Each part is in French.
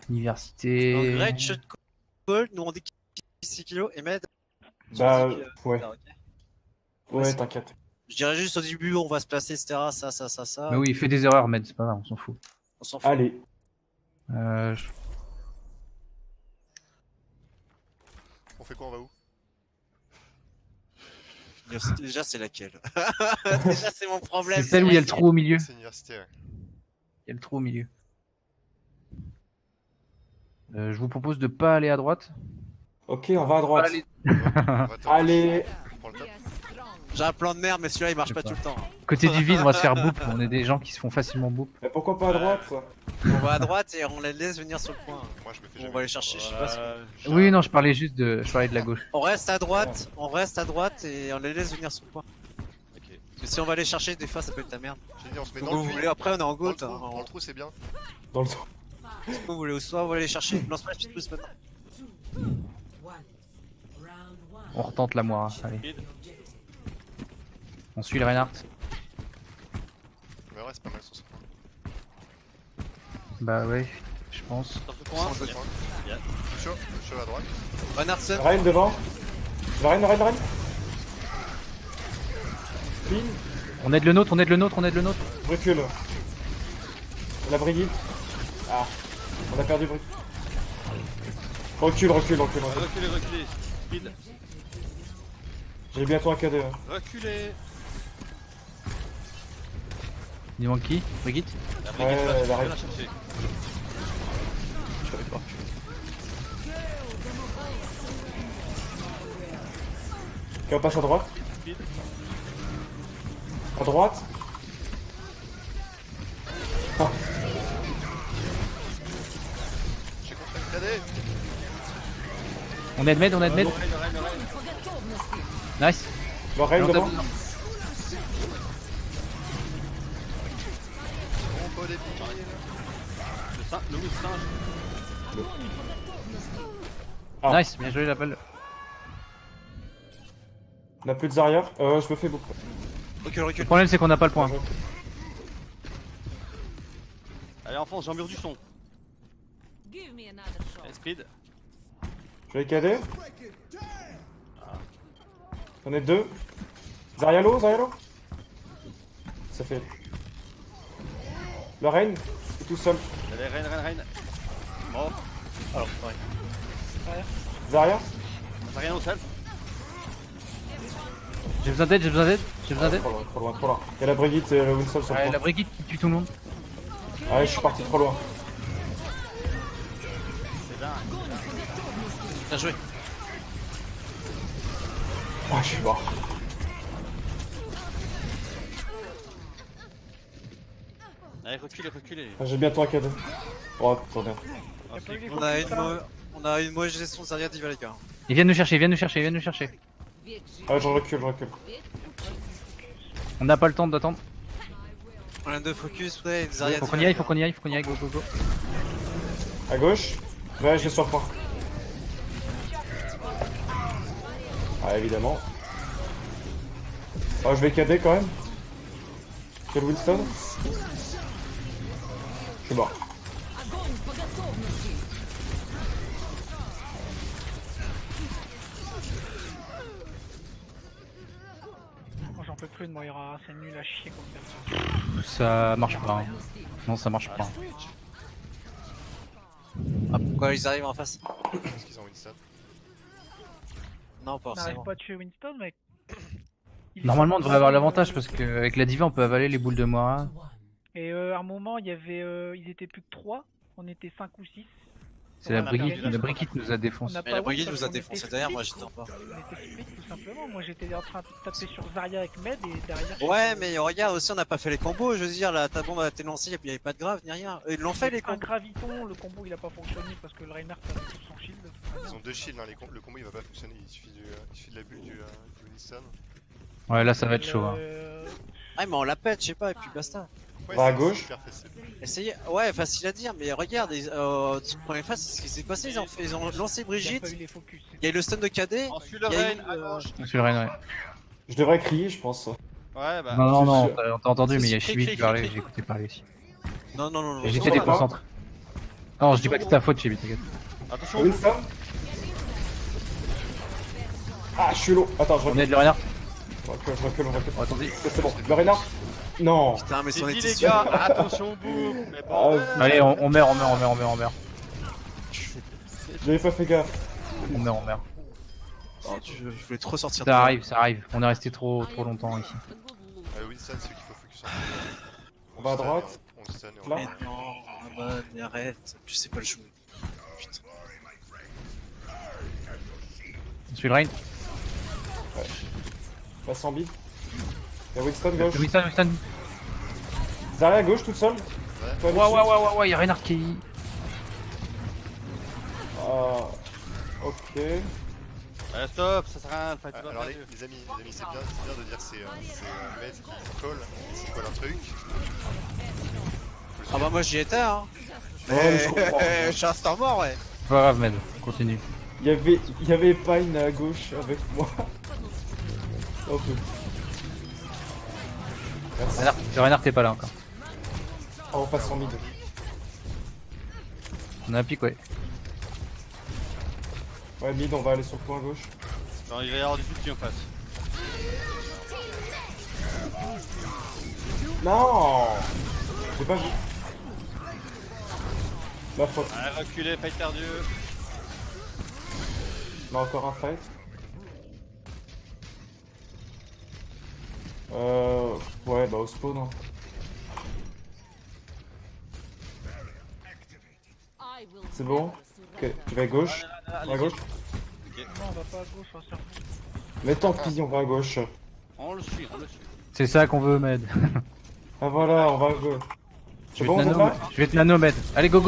Université. Great shot call, nous on dit 6 kilos et Med. Bah, ouais. Ah, ok. Ouais, t'inquiète. Je dirais juste au début, on va se placer, etc. Ça. Mais oui, il fait des erreurs, Med, c'est pas grave, on s'en fout. On s'en fout. Allez. Je- On fait quoi, on va où? Déjà, c'est laquelle? Déjà, c'est mon problème. C'est celle où il y a le trou au milieu. C'est université, ouais. Il y a le trou au milieu. Je vous propose de pas aller à droite. Ok, on va à droite. Allez. On va top. Allez. On prend le top. J'ai un plan de merde, mais celui-là il marche Je pas sais tout le temps. Côté du vide, on va se faire boop. On est des gens qui se font facilement boop. Mais pourquoi pas à droite ça? On va à droite et on les laisse venir sur le point. Moi, je me fais On jamais. va aller chercher, je sais pas si- Oui, non, je parlais juste de. Je parlais de la gauche. On reste à droite et on les laisse venir sur le point. Ok. Mais si on va aller chercher, des fois ça peut être ta merde. J'ai dit, on se met Donc dans vous le voulez, puits. après on est en Dans le gold. trou, dans le trou, c'est bien. Dans le trou. Vous voulez, soit on va aller chercher. Lance pas la petite pousse maintenant. On retente la Moira. Allez. On suit le Reinhardt. Mais ouais, c'est pas mal sur ce point. Bah ouais, je pense. Sur le point. Chaud à droite. Renardson. Reine devant. Reine. Pile. On aide le nôtre, on aide le nôtre, on aide le nôtre. Recule. La Brigitte. Ah. On a perdu Brigitte. Recule. Reculez. Speed. J'ai bientôt un KD. Reculez. Il manque qui? Brigitte? La Ouais, Brigitte elle va arrive. la chercher. Je savais pas. Ok, on passe à droite. Speed. À droite. Ah. J'ai contre une KD. On aide Med, on aide Med. Nice. Le Reine Alors, devant. On peut des pieds. Le loup singe. Ah. Nice, bien joué la balle. On a plus de Zarya. Je me fais beaucoup. Le problème c'est qu'on n'a pas le point. Allez, enfonce, j'ai un mur du son. Give me another shot. Allez, Speed. Je vais KD. On est deux. Zarya low. Ça fait. Le Reine est tout seul. Allez, Reine. Mort. Alors, ouais. Zarya. T'as rien au self. J'ai besoin d'aide. Trop loin. Il y a la Brigitte et le Winston sur le Ouais, point. la Brigitte qui tue tout le monde. Allez, je suis parti trop loin. C'est dingue. Bien joué. Ah, je suis mort. Allez, reculez. Ah, j'ai bientôt un KD. Oh, trop bien. On a une mauvaise gestion de Zarya Diva, les gars. Ils viennent nous chercher. Ah, je recule. On n'a pas le temps d'attendre. On a deux focus, ouais, Zarya Faut Diva. qu'on y aille, go. À gauche. Ouais, je vais sur le point. Ah, évidemment. Oh, je vais KD quand même. Quel Winston. Je suis mort. Moi j'en peux plus de Moira, c'est nul à chier comme ça. Ça marche pas. Hein. Non, ça marche pas. Ah, pourquoi ils arrivent en face? Parce qu'ils ont Winston. Non, pas On n'arrive forcément. pas à tuer Winston, mec. Normalement, on devrait avoir l'avantage parce qu'avec la diva, on peut avaler les boules de Moira. Et à un moment, il y avait, ils étaient plus que 3, on était 5 ou 6. C'est la On a Brigitte. perdu. La Brigitte nous a défoncé. On a Mais pas la win Brigitte parce nous a qu'on défoncé était derrière, moi split. j'étais en bas. On était split tout simplement. Moi j'étais en train de taper sur Zarya avec Med et derrière. Ouais, mais regarde aussi, on n'a pas fait les combos. Je veux dire, ta bombe a été lancée, et puis il n'y avait pas de grave ni rien. Ils l'ont fait les un combos. graviton, le combo il a pas fonctionné parce que le Reinhardt a fait son shield. de toute Ils manière. ont deux shields, hein, le combo il va pas fonctionner, il suffit de la bulle du Winston. Ouais, là, ça va être chaud. Hein. Ah, mais on la pète, je sais pas, et puis basta. Ouais, Va à c'est gauche. super facile. Essayez, ouais, facile à dire, mais regarde, sur la première phase, c'est ce qui s'est passé. Ils ont lancé Il a Brigitte, pas eu les focus. il y a eu le stun de KD. On suit le Il y a Reine eu, à gauche. Monsieur le Reine, ouais. Je devrais crier, je pense. Ouais, bah. Non, c'est on t'a entendu, mais il y a crie, Chibi crie, qui parlait, cri. j'ai écouté parler aussi. Non. Et j'étais d'accord. déconcentré. Non, je dis pas que c'est ta faute, Chibi, t'inquiète. Attention. Winston. Ah, je suis low. Attends, je On recule. est de le Renard. On recule. Oh, attendez. C'est bon. Le Renard. Non. Putain, mais si on J'ai dit était les sûr. gars, attention boum. Mais bon. Allez, on meurt. J'avais pas fait gaffe. On meurt. Oh, je voulais trop sortir Ça arrive. On est resté trop longtemps ici. Winston, c'est qu'il faut focus en On va à droite. On stun et on Là. Mais non, Amon, mais arrête, tu sais pas le jouer. Putain. Je suis le rain. Passe en bide. Y'a Winston gauche. Winston. Zarya à gauche toute seule. Toi, Ouais, y'a Reinhardt qui. Ah. Ok. Allez, stop, ça sert à rien, le fight Ah, va alors perdu. les amis, c'est bien de dire que c'est un mec qui colle, s'il colle un truc. Ah bah moi j'y étais hein. Ouais, je comprends. Je suis un star mort ouais. Pas grave, Med, continue. Il y avait Pine à gauche avec moi. Ok. Merci. Reinhardt t'es pas là encore. Oh, on passe en mid. On a un pic, ouais. Ouais, mid, on va aller sur le point gauche. Non, il va y avoir du petit en face. Non. J'ai pas vu. Ma faute. Allez, reculez, fight perdu. On a encore un fight. Ouais, bah au spawn. Hein. C'est bon. Ok, tu vas à gauche. On va à gauche. Non, on va pas à gauche, on va se faire foutre. Mais tant pis, on va à gauche. On le suit. C'est ça qu'on veut, Med. Ah voilà, on va à gauche. Je C'est vais bon, te on nano, va. je vais te nano, Med. Allez, go.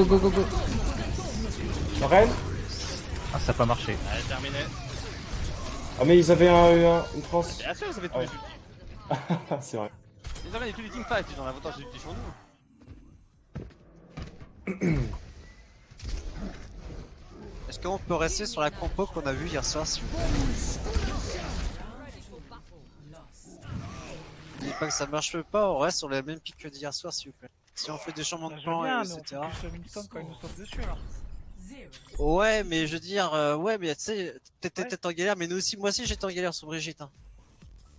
Rennes. Ah, ça a pas marché. Allez, terminé. Ah mais ils avaient une trans. Bien sûr, ça fait tous Ouais. les ultimes. C'est vrai. Ils avaient tous les teamfights, ils ont l'avantage des ultimes sur nous. Est-ce qu'on peut rester sur la compo qu'on a vue hier soir s'il vous plaît? Je dis pas que ça marche pas, on reste sur la même pique que d'hier soir s'il vous plaît. Si on fait des changements Ça de je plan veux bien, et mais on etc. peut plus le Winston quand il nous saute dessus alors. Ouais mais je veux dire, ouais mais tu sais, t'étais en galère mais nous aussi, moi aussi j'étais en galère sur Brigitte. Hein.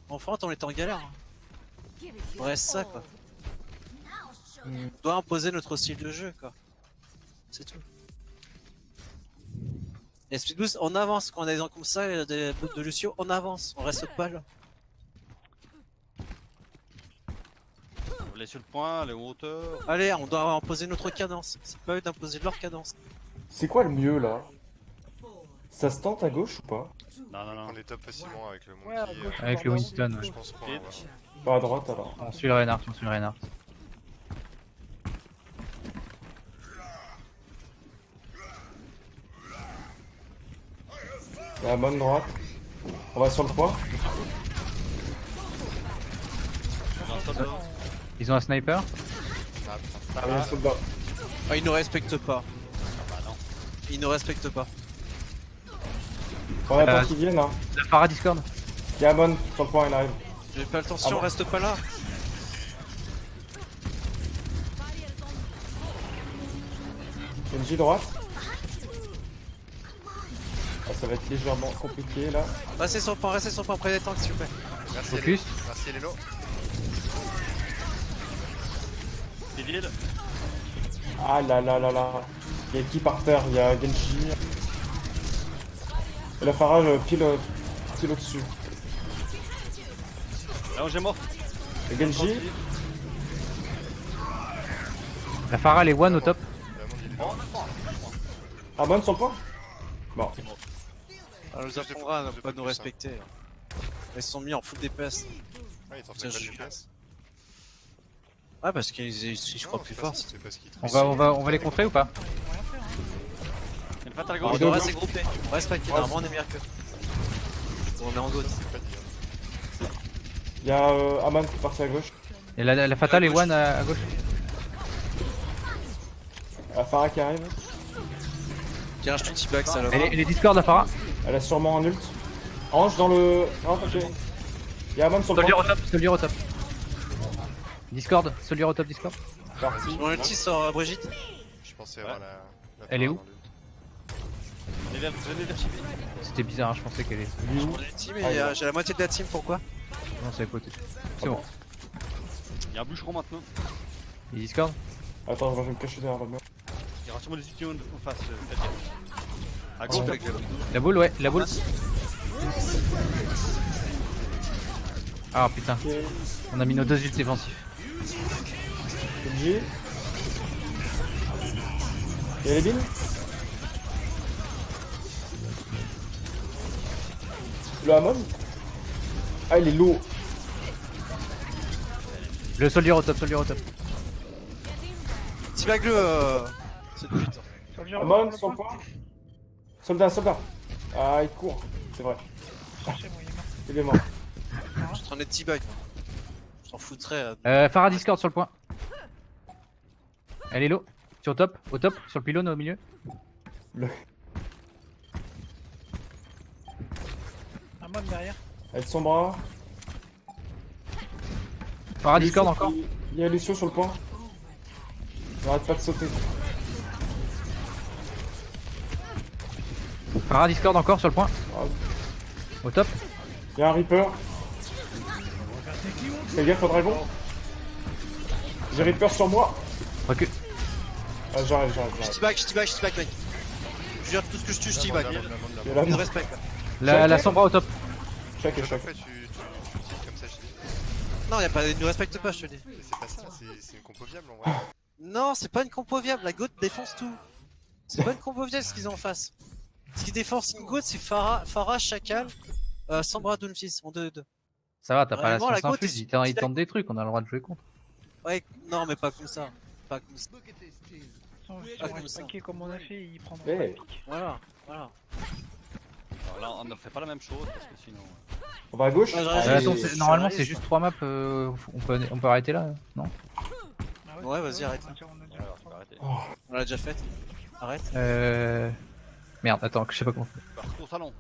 En front on était en galère. Hein. On reste ça quoi. On doit imposer notre style de jeu quoi. C'est tout. Et Speedboost, on avance quand on a des gens comme ça, des buts de Lucio, on avance, on reste pas là. On les sur le point, les hauteurs. Allez, on doit imposer notre cadence. C'est pas eux d'imposer leur cadence. C'est quoi le mieux là? Ça se tente à gauche ou pas? Non. On les top facilement avec le Ouais, à monkey. gauche. Avec le Winston, ouais. Je pense pas. Vite. Ouais. Pas à droite alors. On suit le Reinhardt. La bonne droite. On va sur le point. Ils ont un sniper. Ça Il y a un va. soldat. Ah, ils nous respectent pas. Bah non. Ils nous respectent pas. On attend qu'ils viennent. Hein. La Pharah Discord. Il y a Amon sur le point, il arrive. J'ai pas attention, Ah bon. reste pas là. Genji droite. Ah, ça va être légèrement compliqué là. Restez sur le point, près des tanks s'il vous plaît. Merci Focus. Lélo. Merci Lélo. C'est vide. Ah là là là là. Il y a qui par terre? Il y a Genji. Et la Pharah pile au-dessus. Là où j'ai mort. Et Genji. La Pharah, les one au top. Vraiment, il est là. Amon sur le point. Bon. On nous apprendra à ne pas nous respecter. Ils se sont mis en full DPS. Ouais, il est en train Tiens, de je- faire DPS. Ouais, parce qu'ils se croient Non, plus c'est pas forts. ça, c'est parce qu'il On va les contrer ou pas? Il y a une fatale à On gauche. doit rester groupés. On reste pas qui, normalement on est meilleur qu'eux. On est en gauche. C'est pas dit. Hein. Il y a Amon qui est parti à gauche. Et la fatale est one à gauche. La Pharah qui arrive. Tiens, je te dis back ça là. Elle est Discord, la Pharah. Elle a sûrement un ult. Ange dans le. Ah, ok. Il y a Amon sur le Soldier point. au top, Soldier au top. Discord, Soldier au top, Discord. Parti. Mon ulti sur Brigitte. Je pensais avoir la. La Elle est Pharah où? dans l'ult. Venez vers Chibi. C'était bizarre, hein, je pensais qu'elle est. Il est où? Team et j'ai la moitié de la team, pourquoi? Non, c'est à côté. C'est bon. Il y a un bûcheron maintenant. Il Discord? Attends, je vais me cacher derrière la mur. Il y aura sûrement des Utions en face. Faites gaffe. À gauche, Ouais. avec le. La boule, ouais, la boule. Ah putain, Ok. on a mis nos 2 ults défensifs. LG. Y'a les billes? Le Hamon? Ah, il est lourd. Le soldier au top, soldier au top. T-bag le. C'est de putain. Soldier, Hamon, le son point. point. Soldat, soldat. Ah, il court. C'est vrai. Cherchez, moi, il est mort. Il est mort. Je suis en train d'être T-bag. Je s'en foutrais. Farah Discord sur le point. Elle est low. Sur top, au top, sur le pylône au milieu. Un mode derrière. Elle son bras. Farah Discord encore. Il y a Lucio sur le point. J'arrête pas de sauter. Farah Discord encore sur le point. Ah, Au top. il y a un Reaper. Fais gaffe au dragon. J'ai Reaper sur moi. Recule. Ah, j'arrive. Je T-bag, mec. Je jure tout ce que je tue, je T-bag. Il y a Plus la de mort. respect, quoi. La sombra au top. Chaque et À chaque chaque. fois, tu tiltes comme ça, je te dis. Non, y'a pas, ne respecte pas, je te dis. Mais c'est pas ça, c'est une compo viable en vrai. Non, c'est pas une compo viable, la goat défonce tout. C'est pas une compo viable ce qu'ils ont en face. Ce qui défonce une goat, c'est Farah, Chacal, Sombra, Doomfist en 2-2. Ça va, t'as pas la Vraiment, la science go, infuse. t'es- Il tente des trucs, on a le droit de jouer contre. Ouais, non, mais pas comme ça. Pas comme ça. Sans Ah, on comme reste ça. paquet comme on a fait, il prendra Eh. pas le pic. Voilà. Alors là, on ne fait pas la même chose parce que sinon. On va à gauche. Ah, Allez. Attends, je suis normalement réaliste, c'est juste 3 maps, on peut arrêter là, non? Ah Ouais, vas-y, arrête. On a déjà Alors, faut arrêter. On l'a déjà fait. Arrête. Merde, attends, je sais pas comment. Au salon.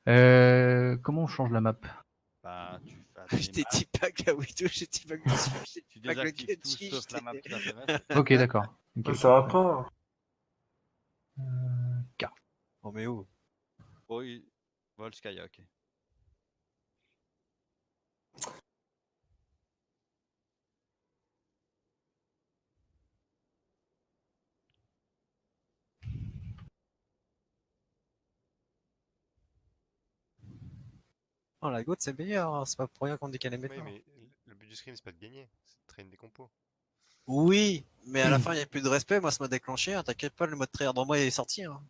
Comment on change la map? Bah, tu fais. J'étais T-bag la Widow, j'ai T-bag le sujet. Tu désactives tout Genji, sauf la map qui t'a fait mettre. Ok, d'accord. Ok. Ça va pas. Oh, mais où? Oh, il. Volskaya, ok. Oh, la goat, c'est meilleur, hein. C'est pas pour rien qu'on dit qu'elle est Oui, maintenant. mais le but du scrim, c'est pas de gagner, c'est de traîner des compos. Oui, mais à la fin, il n'y a plus de respect. Moi, ça m'a déclenché. Hein. T'inquiète pas, le mode tryhard en moi est sorti. Hein.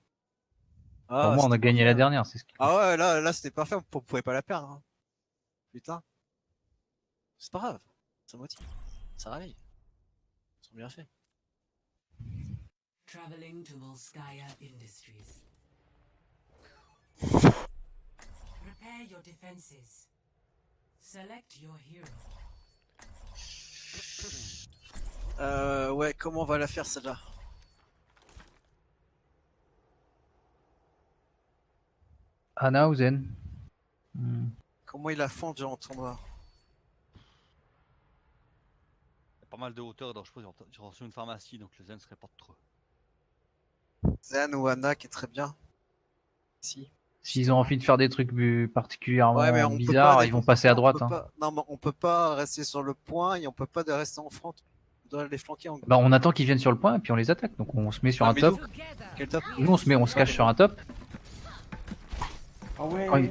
Ah, Pour moi, on a c'était gagné parfait. la dernière, c'est ce qui. Ah ouais, là c'était parfait. On pouvait pas la perdre. Hein. Putain. C'est pas grave. Ça motive. Ça réveille. Ils sont bien faits. Traveling to Volskaya Industries. Prepare your defenses. Select your hero. Ouais, comment on va la faire celle-là? Anna ou Zen? Comment ils la font déjà en tournoi? Il y a pas mal de hauteur, donc je pense qu'ils sont sur une pharmacie, donc le zen serait pas trop. Zen ou Anna qui est très bien. Si. S'ils ont envie de faire des trucs particulièrement Ouais, mais on peut bizarres, pas, ils vont passer à droite. on peut Hein. pas- Non, mais on peut pas rester sur le point et on peut pas rester en front. On doit les flanquer en gros. Bah, on attend qu'ils viennent sur le point et puis on les attaque. Donc on se met sur Ah, un mais top. Quel top? Nous on se cache sur un top. Ah ouais. Quand il-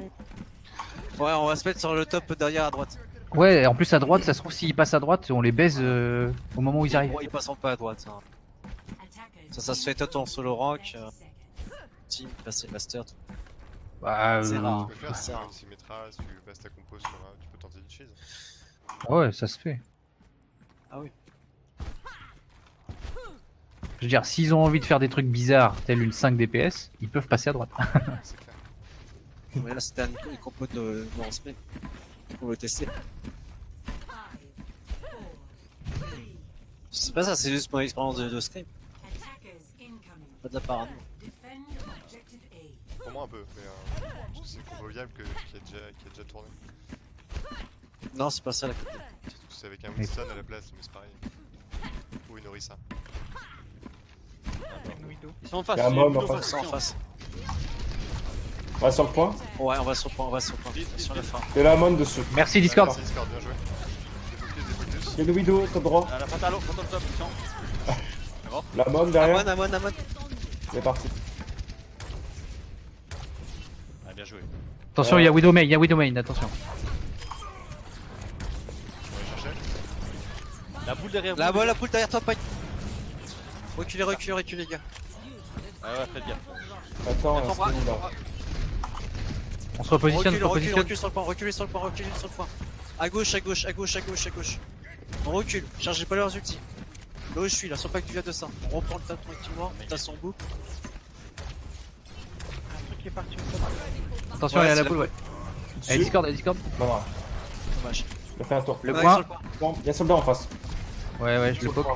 Ouais, on va se mettre sur le top derrière à droite. Ouais, et en plus à droite, ça se trouve s'ils passent à droite, on les baise au moment où ils arrivent. Bon, ils passeront pas à droite. Hein. Ça se fait peut-être en solo rank, team, passer master. Tout. Bah, C'est rare. Tu peux faire, c'est c'est rare. comme Symmetra, si tu passes ta compo sur tu peux tenter une cheese. ouais, ça se fait. Ah oui. Je veux dire, s'ils ont envie de faire des trucs bizarres, tel une 5 DPS, ils peuvent passer à droite. C'est clair. Mais là, c'était une compo de respect. On veut tester. C'est pas ça, c'est juste mon expérience de scrim. Attackers incoming. Pas de la parano. Defend objective A. Pour moi un peu, mais c'est une compo viable qui a déjà tourné. Non, c'est pas ça la coupe. C'est avec un Winston à la place, mais c'est pareil. Ou une Orisa. Une Widow. Ils sont en face. Y'a un ils mob en sont face. C'est en face. On va sur le point. Ouais, on va sur le point, sur la fin. Et la Amon dessus. Merci Discord. Merci Discord, bien joué. Des focus. Y'a une Widow, top droit. La fatalo, fantôme top, puissant. La Amon derrière. Amon. C'est parti. Ah, bien joué. Attention, il y a Widow main, attention. On va aller chercher. La boule derrière vous. La poule derrière toi, Pagne. Reculez, les gars. Ouais, faites gaffe. Attends, Attends, c'est où là? On se repositionne, Recule sur le point, reculez sur le point. À gauche. On recule, chargez pas leurs ultis. Là où je suis, là, sans pas que tu viennes de ça. On reprend le tas tranquillement, t'as son bout. Un truc qui est parti au top. Attention, Ouais, il y a c'est la poule, ouais. Dessus. Allez, Discord. Non, non, Dommage. je fais un tour. Le Ouais, point. sur le point. Bon, y'a soldat en face. Ouais, je le poke.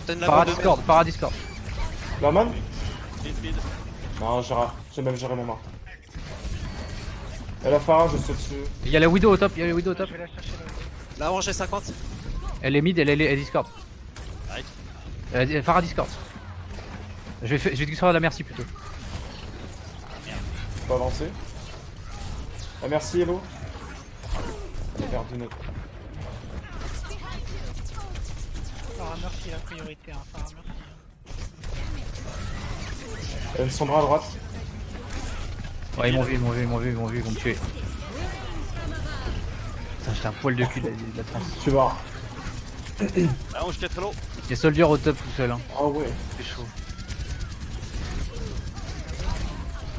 T'as une lame de merde. Para Discord. La Amon? Speed. Non, j'ai même géré mon marteau. Y'a la Pharah, je saute dessus. Il y a la Widow au top, Je vais la chercher là. Là, rangée 50. Elle est mid, elle est Discord. Para Discord. Je vais Discord à la merci plutôt. Je peux avancer. Ah, merci, Hello. On a perdu notre. Farah merci la priorité, hein. Farah merci. Y'a une Sombra à droite. Ouais, ils m'ont vu, ils vont me tuer. Putain, j'étais un poil de cul de la trans. Tu vois. Là, on jetait très low. Il y a Soldier au top tout seul, hein. Ah ouais. C'est chaud.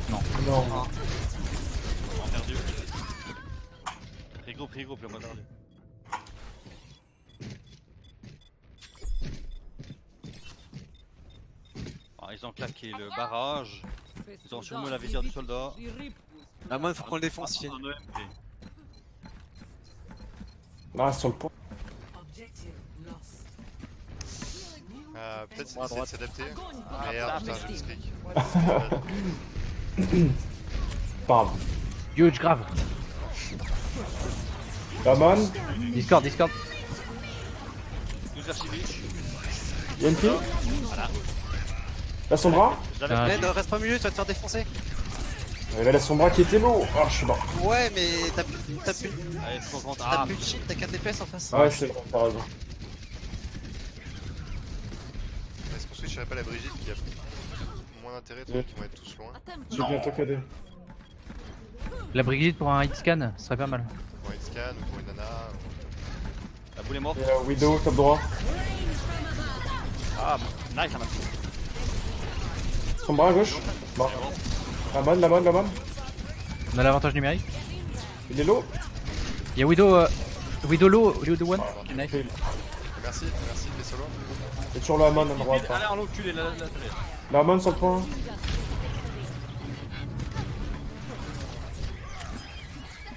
Non. On a perdu. Regroupe, le mode perdu. Ah, ils ont claqué le barrage. Ils ont surmoué la visière du soldat. La main, faut qu'on le défonce. Un EMP. Là, sur le point. Objective lost. Peut-être Moi, à essayer de droite. s'adapter. Merde, putain, j'ai le streak. Parle. Huge, grave. La Amon. Discord. 12 archivistes. Y'a une pile. La Sombra. J'avais Ah, Ned, reste pas au milieu, tu vas te faire défoncer. Il y avait la Sombra qui était low. Ah, je suis mort. Ouais, mais t'as plus Allez, faut qu'on rentre. t'as plus de shit, t'as 4 DPS en face. Ah ouais, c'est vrai, t'as raison. Est-ce qu'on switcherait pas la Brigitte qui a moins d'intérêt, trucs qui vont être tous loin? Je suis bientôt KD. La Brigitte pour un hit scan, ce serait pas mal. Pour une scan ou pour une nana. La boule est morte. Y'a Widow, top droit. Ah, nice, ça m'a fait. Sombra à gauche. Mort. La Amon. On a l'avantage numérique. Il est low. Il y a Widow low, Widow one. Voilà. Nice. Merci, les solos. Y'a toujours la Amon à droite. Allez, en l'eau, culé, la télé. La Amon sur le point.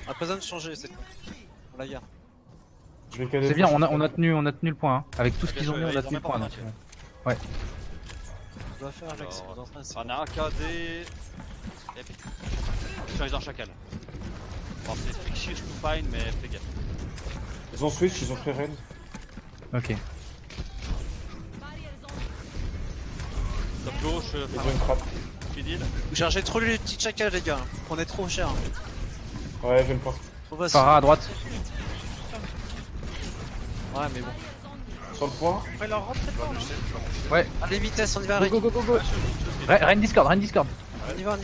On a pas besoin de changer cette con. On la garde. Je vais KD. C'est bien, on a tenu le point. Hein. Avec tout ce qu'ils ont mis, on a Ils ont tenu le même pas point. Donc. remarqué. Ouais. On doit faire Alex, on est en train de se- On a un KD. Et puis. Ils sont en chacal. Bon, c'est Friction to fine, mais fais gaffe. Ils ont switch, ils ont pris Ren. Ok. Top gauche, Ils ont une frappe. speed heal. Vous cherchez trop les petits chacals, les gars. On est trop cher. Ouais, j'ai une porte. Trop facile. Farah à droite. Ouais, mais bon. Sur le point. On va leur rentrer dedans. Allez, vitesse, on y va, Rick. Go. Ren Discord. On y va.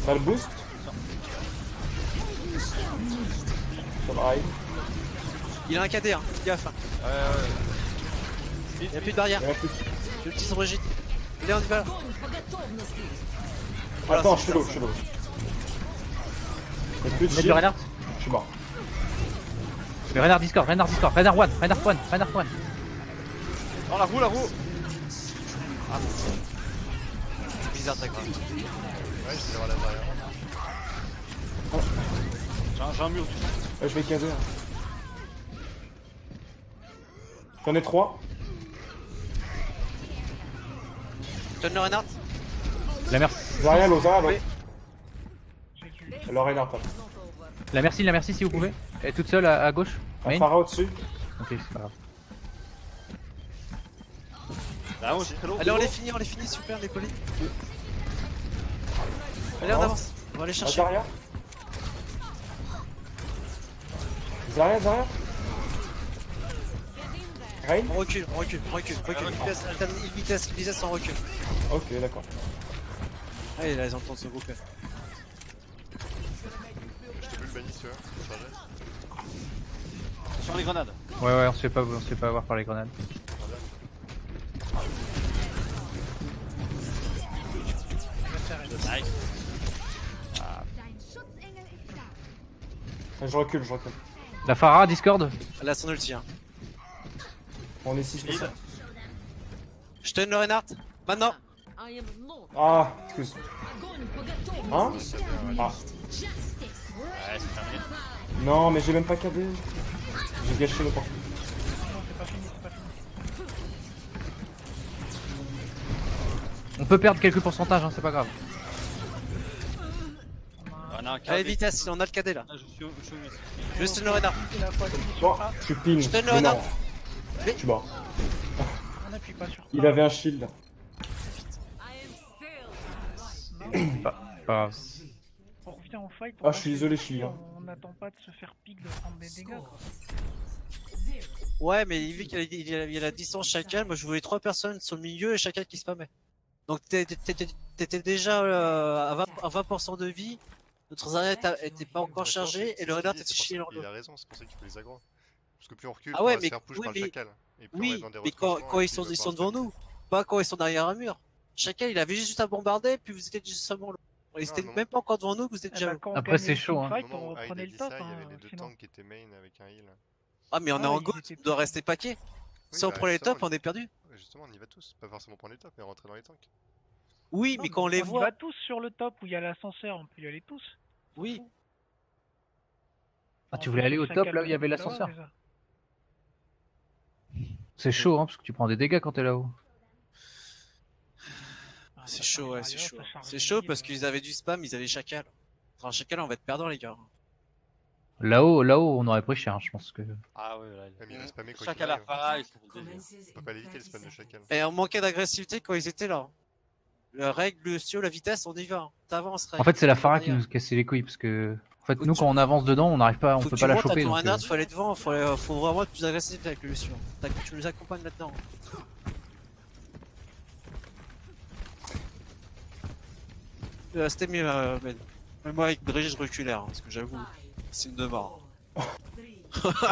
On a le boost. Ça va, arrive. Il a un KD, hein. Gaffe. Hein. Speed, Y'a plus de barrière. Il y en a plus. Le petit sur Brigitte. Allez, on y va là. Voilà, Attends, c'est je suis low. Y'a plus de Mets du shield. Reinhardt. Je suis mort. Mais Reinhardt Discord. Reinhardt one. Oh, la roue. C'est bizarre ta grave. Ouais, je vais voir la barrière. J'ai un mur du tout. Ouais, je vais KD. J'en ai 3. Donne le Reinhardt. La merci. Zarya, l'eau. J'ai dû. Alors Reinhardt. La merci si vous pouvez. Elle est toute seule à gauche. Un Main. Pharah au-dessus. Ok, c'est pas grave. Là, c'est très lourd. Allez, on les finit, super, les colis. Allez, on Oh. avance. On va aller Ah, chercher. Zarya. Zarya. Rain. On recule. Vitesse, on recule. Ok, d'accord. Allez, là, ils ont le temps de se grouper. Je te plus le banni si tu veux. Chargé. Sur les grenades. Ouais, on se fait pas avoir par les grenades. Nice. Je recule. La Pharah, Discord. Elle a son ulti. Hein. On est 6 Je te donne le Reinhardt. Maintenant. I am not Ah, excuse. Hein? Ah. Ouais, c'est terminé. Non, mais j'ai même pas KD. J'ai gâché l'opportunité. Non, c'est pas fini, c'est pas fini. On peut perdre quelques pourcentages, hein, c'est pas grave. On a un Allez, KD. vitesse, on a le KD là. Ah, je suis au miss. Je te donne le Reinhardt. Il a pas appuyé Bon, sur A. je suis ping. Je te donne le Mais non, renard. je suis mort. On appuie pas sur A. Il avait un shield. Pas grave. On revient en fight. Ah, je suis désolé, je suis là. On n'attend pas de se faire pique de prendre des dégâts. Quoi. Ouais, mais vu qu'il y a la distance chacun, moi je voulais 3 personnes sur le milieu et chacun qui spammait. Donc t'étais déjà à 20% de vie, notre Zarya était pas encore chargé et le Reinhardt était chié dans Il l'eau. a raison, c'est pour ça qu'il faut les aggro. Parce que plus on recule, Ah plus ouais, on va se mais- faire push oui, par le mais- chacal. Et plus on va Oui, être dans des mais quand retranchements et ils plus sont il va devant pouvoir nous, pas quand ils sont derrière un mur. Chacun il avait juste à bombarder, puis vous étiez juste seulement là. Ils étaient non. même pas encore devant nous, vous étiez Eh déjà ben, là. quand on Après, gagnait c'est le chaud, hein. teamfight, Au moment on où Hyde reprenait a le dit top. ça, il y Hein, avait les deux sinon. tanks qui étaient main avec un heal. Ah mais on est Ah, en ils ghost, étaient on doit plus- rester paquet. Si on bah, prend les justement, tops, on est perdu. Justement, on y va tous. Pas forcément prendre les tops, mais rentrer dans les tanks. Oui, Non, mais quand on les y voit, va tous sur le top où il y a l'ascenseur, on peut y aller tous. oui. Ah, tu voulais aller au top là où il y avait l'ascenseur? C'est chaud, hein, parce que tu prends des dégâts quand t'es là-haut. C'est chaud, ouais, c'est chaud. C'est chaud parce qu'ils avaient du spam, ils avaient chacal. Enfin, chacal, on va être perdant, les gars. Là-haut, on aurait pris cher, hein, je pense que. Ah ouais, là. Même il va spammer quoi Chaque qu'il à la arrive. Pharah, ils sont obligés. Commences On peut pas l'éviter le spam de chacal. Et on manquait d'agressivité quand ils étaient là. La règle, le stio, la vitesse, on y va. T'avances, En fait, c'est la Pharah qui nous cassait les couilles, parce que. En fait, nous, quand on avance dedans, on n'arrive pas, on peut pas la choper. Ton Donc, Reinhardt, faut aller devant, faut vraiment être plus agressif avec le Lucio. Tu nous accompagnes là-dedans. C'était mieux, Ben. Même moi, avec Dredge, je reculais, hein, parce que j'avoue, signe de mort.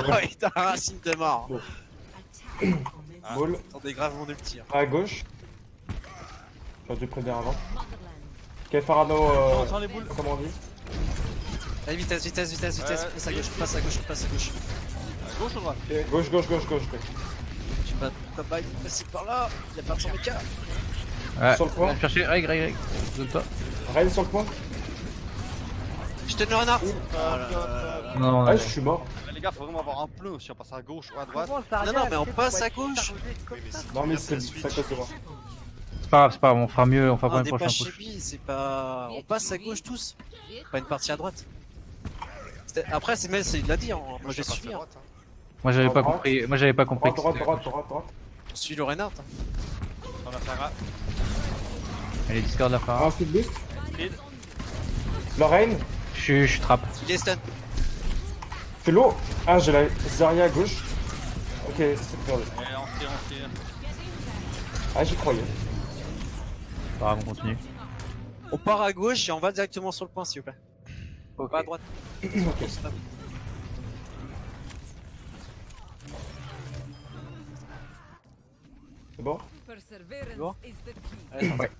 Ouais, t'as un signe de mort. Ball. Attendez grave mon ulti. Hein. À gauche. J'aurais dû prévenir avant. Ok, Farano. On sent les boules. Comment on dit? Allez, vitesse, passe à gauche, passe à gauche. Gauche ou droite? Ok, gauche. Je sais pas pourquoi il est passé par là, il a pas de son méca. Ouais, Sur le point. chercher, Reg, donne-toi. Rain sur le point. Je te donne le renard. Non, Ah, je suis mort. Les gars, faut vraiment avoir un pleu si on passe à gauche ou à droite. Non, mais on passe à gauche. Oui, mais si Non, mais tu c'est tapes la ça switch, cause de moi. c'est pas grave, on fera mieux, on fera pas On le n'est pas prochain chez push. lui, c'est pas. On passe à gauche tous. Pas une partie à droite. Après, c'est Mel, il l'a dit, hein. Moi je je suis parti suis. à Hein. droite. Hein. Moi, j'avais pas Droite. compris, moi, j'avais pas compris. Droite. Je suis le Reinhardt. Hein. Dans la Pharah. Elle est Discord la Un Pharah. speed boost. Speed. Le Rain. Je suis trap. Il est stun. Je suis low. Ah, j'ai la Zarya à gauche. Ok, c'est perdu. Et on tire. Ah, j'y croyais. Pas grave, on continue. On part à gauche et on va directement sur le point, s'il vous plaît. Ok. Pas à droite. Ok. C'est bon? Perseverance Bon. is the key. Allez, Ouais.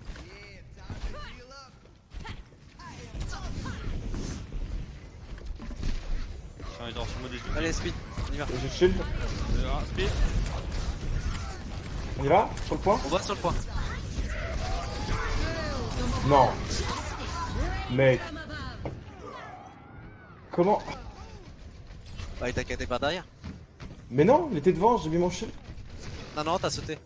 On est dans ce mode des Allez, speed, on y va. J'ai shield. Speed. On y va? Sur le point? On va sur le point. Non. Mec. Comment? Bah, il t'a cadé par derrière. Mais non, il était devant, j'ai mis mon shield. Non, t'as sauté.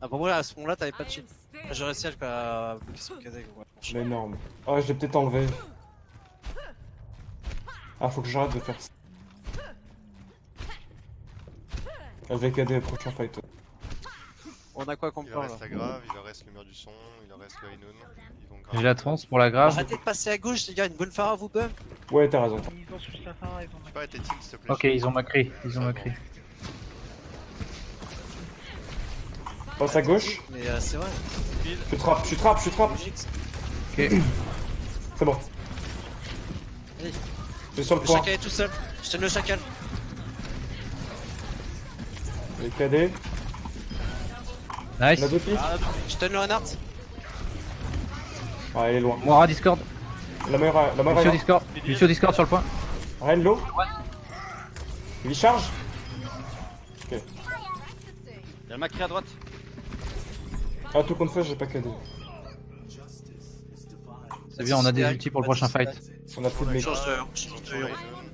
Ah, pour moi, à ce moment-là, t'avais pas de I shield. am still J'ai réussi à bloquer son cadé. Ouais. Mais non. Ah, je vais peut-être enlever. Ah, faut que j'arrête de faire ça. Je vais KD le prochain fight. On a quoi comme Il leur plan là? reste la grave, il leur reste le mur du son, il leur reste le Hinoun. Ils vont grave. J'ai la trance pour la grave. Arrêtez de passer à gauche, les gars, une bonne phare à vous bump. Ouais, t'as raison. Ils ont suivi la phare, ils ont Tu peux arrêter Team s'il te plaît. Ok, ils ont macré. Ils ont macré. Passe à gauche. Mais c'est vrai, Je trappe, je trappe, je trappe. logique. Ok. C'est bon. Allez. Je suis sur le Le point. chacal est tout seul. Je tiens le chacal. Les KD. Nice. On a deux pics. Je tiens le Reinhardt. Ah, elle est loin. Moira Discord. La meilleure Lucio est là. Discord. Lucio Discord sur le point. Reine low. Il charge. Ok. Il y a le Macri à droite. Ah, tout contre fait, j'ai pas KD. C'est bien, on a des ultis pour le prochain fight. On a plus de mecs. Change de Ils ont toujours le Hinoun,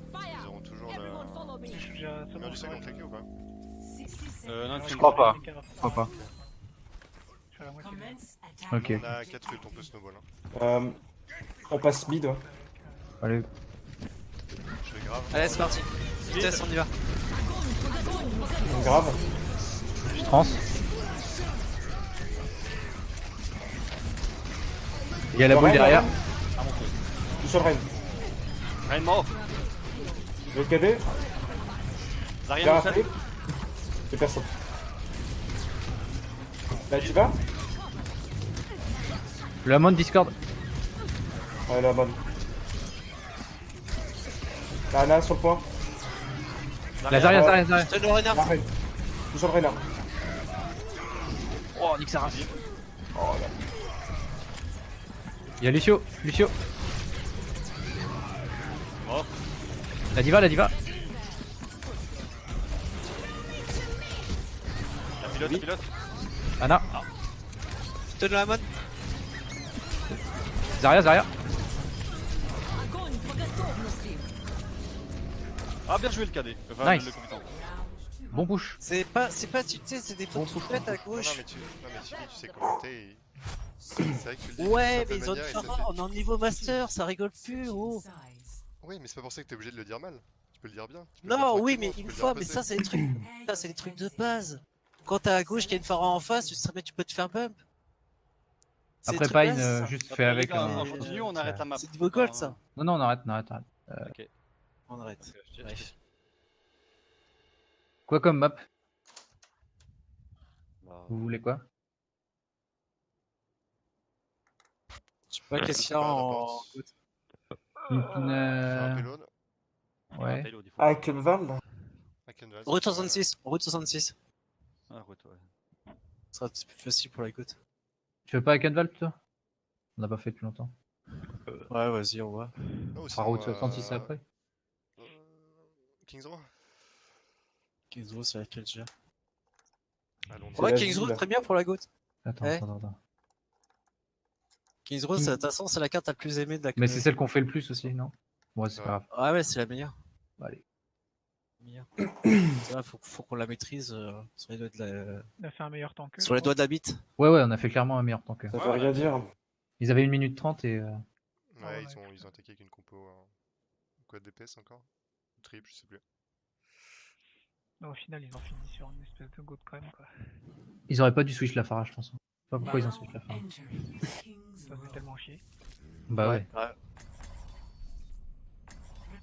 ils auront toujours le Je mur du son, ils vont claquer ou pas? Non, Je crois pas. Je crois pas. Je suis à la moitié. Commence attack. Ok. On a 4 ult, on peut snowball. On passe mid. Ouais. Allez. Je vais grave. Allez, c'est parti. Vitesse, on y va. Grave. Je trans. Il y a la boule derrière. Je suis sur le Reine. Reine mort. Le KD. Zarya J'ai nous raté. J'ai personne. La diva. Le Hamon Discord. Ouais, la bonne. La Ana sur le point. La Zarya, Zarya, Je Zarya. tiens le Reinhardt. La Reine. Je suis sur le Reine. Oh, nique sa race. Oh là. Il y a Lucio. Lucio. Mort. La diva, la diva. La pilote, la pilote. Anna. Je tiens le Hamon. Zarya, Zarya. Ah, bien joué le KD. Enfin, Nice. le compétent. Bon push. C'est pas, tu sais, c'est des fautes toutes faites à Non, gauche. non, mais tu sais commenter. Et... C'est vrai que tu le dis. Ouais, d'une mais ils ont une certaine manière, et ça phare, fait- on est en niveau master, ça rigole plus, oh. Size. Oui, mais c'est pas pour ça que t'es obligé de le dire mal. Tu peux le dire bien. Tu peux le Non, dire oui, mais tranquillement, tu une peux le fois, dire mais passer. ça, c'est des trucs, ça, c'est des trucs de base. Quand t'as à gauche qu'il y a une phare en face, tu sais, mais tu peux te faire bump. C'est des Après trucs pas de base, ça. juste fait Après, avec les gars, un. on continue, on arrête la map. C'est du beau gold, ça. Non, non, on arrête, on arrête, on arrête. On arrête. Bref. Quoi comme map? Bah, Vous voulez quoi? Je sais pas qu'est-ce qu'il y a en. Une, Sur un payload, Ouais. payload, il faut. Ah, Kenval. Akenvaz. Route 66, route 66. Ah, route, ouais. Ça sera plus facile pour la côte. Tu veux pas avec Anval plutôt? On n'a pas fait depuis longtemps. Ouais, vas-y, on voit. Oh, On fera sinon, route 66 après. Kings Row. Kings Row, c'est laquelle déjà? Allons. C'est Ouais, la Kings Row, ville. très bien pour la côte. Attends, Ouais. attends. Kings Row, de toute façon, c'est la carte la plus aimée de la Mais c'est communauté. celle qu'on fait le plus aussi, non? Ouais, c'est Ouais. pas grave. Ouais, ouais, c'est la meilleure. Bah, allez. Meilleure. C'est vrai, faut qu'on la maîtrise sur les doigts de la, Il a fait un meilleur temps que. sur les doigts de la bite. Ouais, on a fait clairement un meilleur temps que. Ça veut rien dire. Ils avaient 1 minute 30 et. Ouais, ils ont attaqué avec une compo. Quoi DPS encore? Triple, je sais plus. Non, au final, ils ont fini sur une espèce de goat quand même, quoi. Ils auraient pas dû switch la Farah, je pense. Je sais pas pourquoi ils ont switch la Farah. Entering King's Ça Row. fait tellement chier. Bah ouais.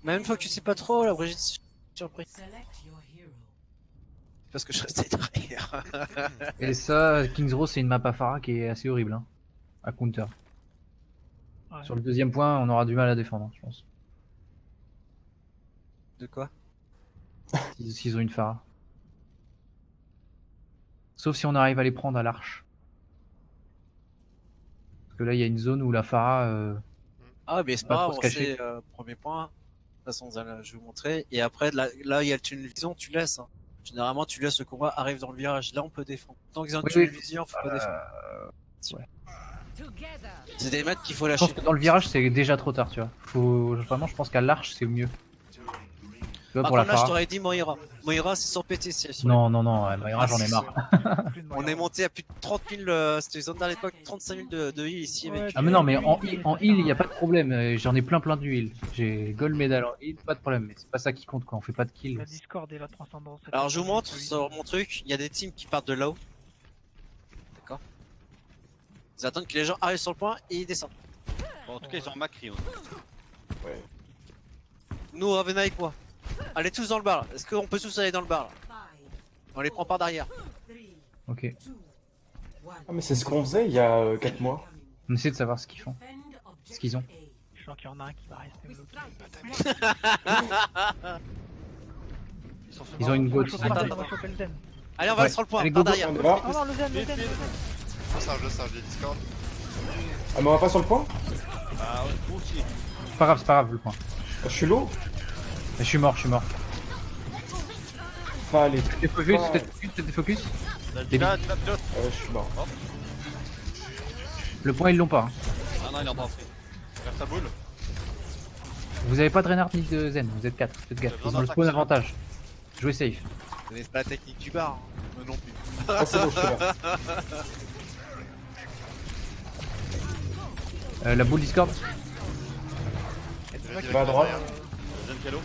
Même une fois que tu sais pas trop, la Brigitte, je suis surpris. Select your hero. Parce que je restais derrière. Et ça, Kings Row, c'est une map à Farah qui est assez horrible, hein. À counter. Ouais. Sur le deuxième point, on aura du mal à défendre, je pense. De quoi? S'ils ont une Farah. Sauf si on arrive à les prendre à l'arche. Parce que là, il y a une zone où la Farah. Ah, mais c'est Pas pas trop grave, se on cacher. sait, premier point. De toute façon, je vais vous montrer. Et après, là, il y a une vision, tu laisses. Hein. Généralement, tu laisses le combat arrive dans le virage. Là, on peut défendre. Tant qu'ils ont Oui, une oui. vision, faut pas défendre. Together. C'est des maîtres qu'il faut Je lâcher. pense que dans le virage, c'est déjà trop tard, tu vois. Vraiment, je pense qu'à l'arche, c'est mieux. Tu vois, Par pour la contre là je Pharah. t'aurais dit Moira. Moira c'est sans péter si elle est sur Non, non, non, Moira, Ah, j'en ai si, marre. Plus de On Moira. est monté à plus de 30 000, c'était zone à l'époque, 35 000 de heal ici Ouais, avec. Ah mais non, mais en heal, y a pas de problème. J'en ai plein de heal. J'ai gold medal en heal, pas de problème. Mais c'est pas ça qui compte quand on fait pas de kill. La Discord et la transcendance. Alors je vous montre sur mon truc, il y a des teams qui partent de là-haut. D'accord. Ils attendent que les gens arrivent sur le point et ils descendent. Bon, en tout cas, ils ont un Macri. Nous revenez avec moi. Allez tous dans le bar là. Est-ce qu'on peut tous aller dans le bar là? On les prend par derrière. Ok. Ah, mais c'est ce qu'on faisait il y a 4 mois. On essaie de savoir ce qu'ils font. Ce qu'ils ont. Je sens qu'il y en a un qui va rester bloqué. Ils ont une On va goat. choper le Zen, on va choper le Zen. Allez on va Ouais. sur le point, Allez, par go, go. derrière. On est là. Oh non, le Zen, le Zen, le Zen. Je singe, j'ai Discord. Ah, mais on va pas sur le point? Ah, ouais, moi aussi. C'est pas grave le point. Je suis low. Je suis mort. Fallait. Des focus, peut-être des focus. Tu vas, pilote. Je suis mort. Le point ils l'ont pas. Hein. Ah non, il est en bas pris. Regarde ta boule. Vous avez pas de Reinhardt ni de Zen, vous êtes 4, faites gaffe. Ils ont le spawn avantage. Jouez safe. Vous connaissez pas la technique du bar, hein. Moi non plus. Ah, c'est bon, je suis là. La boule Discord. Va à droite. Jeune Calo.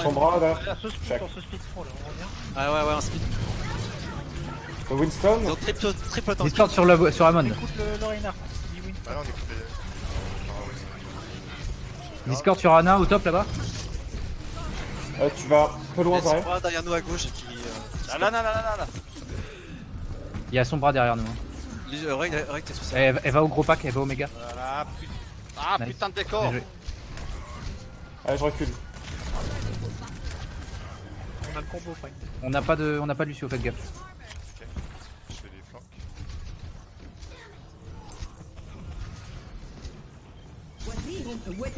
Son bras là. Sur ce speed, sur ce speed pro là, on revient. Ah ouais on speed. Le Winston. Donc triple autant. Discord sur Amon. Écoute le Reinhardt. Il win. Ah là, on est coupé. Discord sur Ana au top là-bas. Tu vas un peu loin Laisse derrière. moi derrière nous à gauche et puis. Ah là, là, là, là, là. Il y a son bras derrière nous. Hein. Reg t'es sur ça. Elle va au gros pack, elle va Omega. Voilà, putain. Ah, Nice. putain de décor. Bien joué. Allez, je recule. On a le combo, Prime. On n'a pas de Lucio, faites gaffe. Je fais les flancs.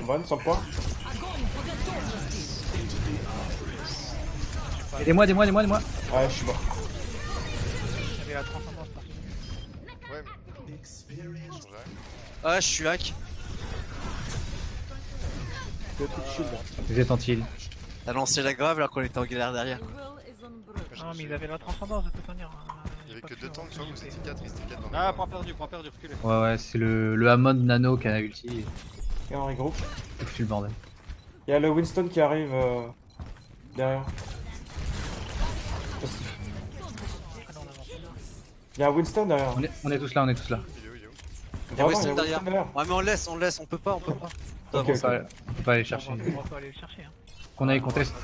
Bonne, sans point. Aidez-moi. Ouais, je suis mort. J'avais la transcendance par Ouais, mais. Je changeais. Ah je suis hack. Deux trucs shield. Vous êtes en heal. T'as lancé la grave alors qu'on était en galère derrière. The will is unbroken. Non, mais ils avaient la transcendance de toute manière. Il y avait que 2 tanks, tu vois, vous étiez 4, ils étaient 4 dans le Ah, bar. point perdu, reculez. Ouais, c'est le Amon Nano qui a ulti. Et on regroupe. Et foutu le bordel. Il y a le Winston qui arrive derrière. Il y a un Winston derrière. On est tous là. Il est où, il est où? Il y a Vraiment, Winston derrière. derrière. Ouais mais on laisse, on peut pas. Ok, On peut pas aller chercher. On va aller le chercher. Hein. Qu'on aille contest.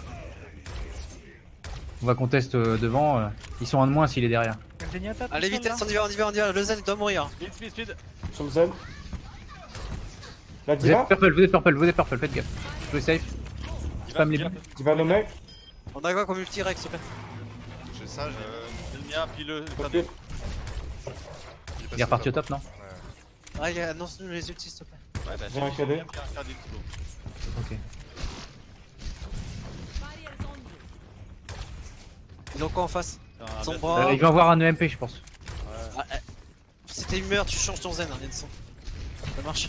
On va contest devant. Ils sont un de moins s'il est derrière. Le Zenyatta, tout Allez seul, vitesse, là. on y va. Le Zen doit mourir. Speed. Sur le Zen. La Vous Diva. êtes purple, faites gaffe. Jouez safe. Spam les boules. Diva no mec. On a quoi comme ulti Rex s'il te plaît? J'ai le singe. C'est le mien, puis le Ok. cadeau. Il est reparti au top, non? Ouais. Ouais annonce-nous les ultis s'il te plaît. Ouais, bah, J'ai un cadet. Ok. Ils ont quoi en face? Son Son bras. Il va avoir un EMP, je pense. Ah, si t'es une meilleure, tu changes ton zen, hein, Nelson. Ça marche.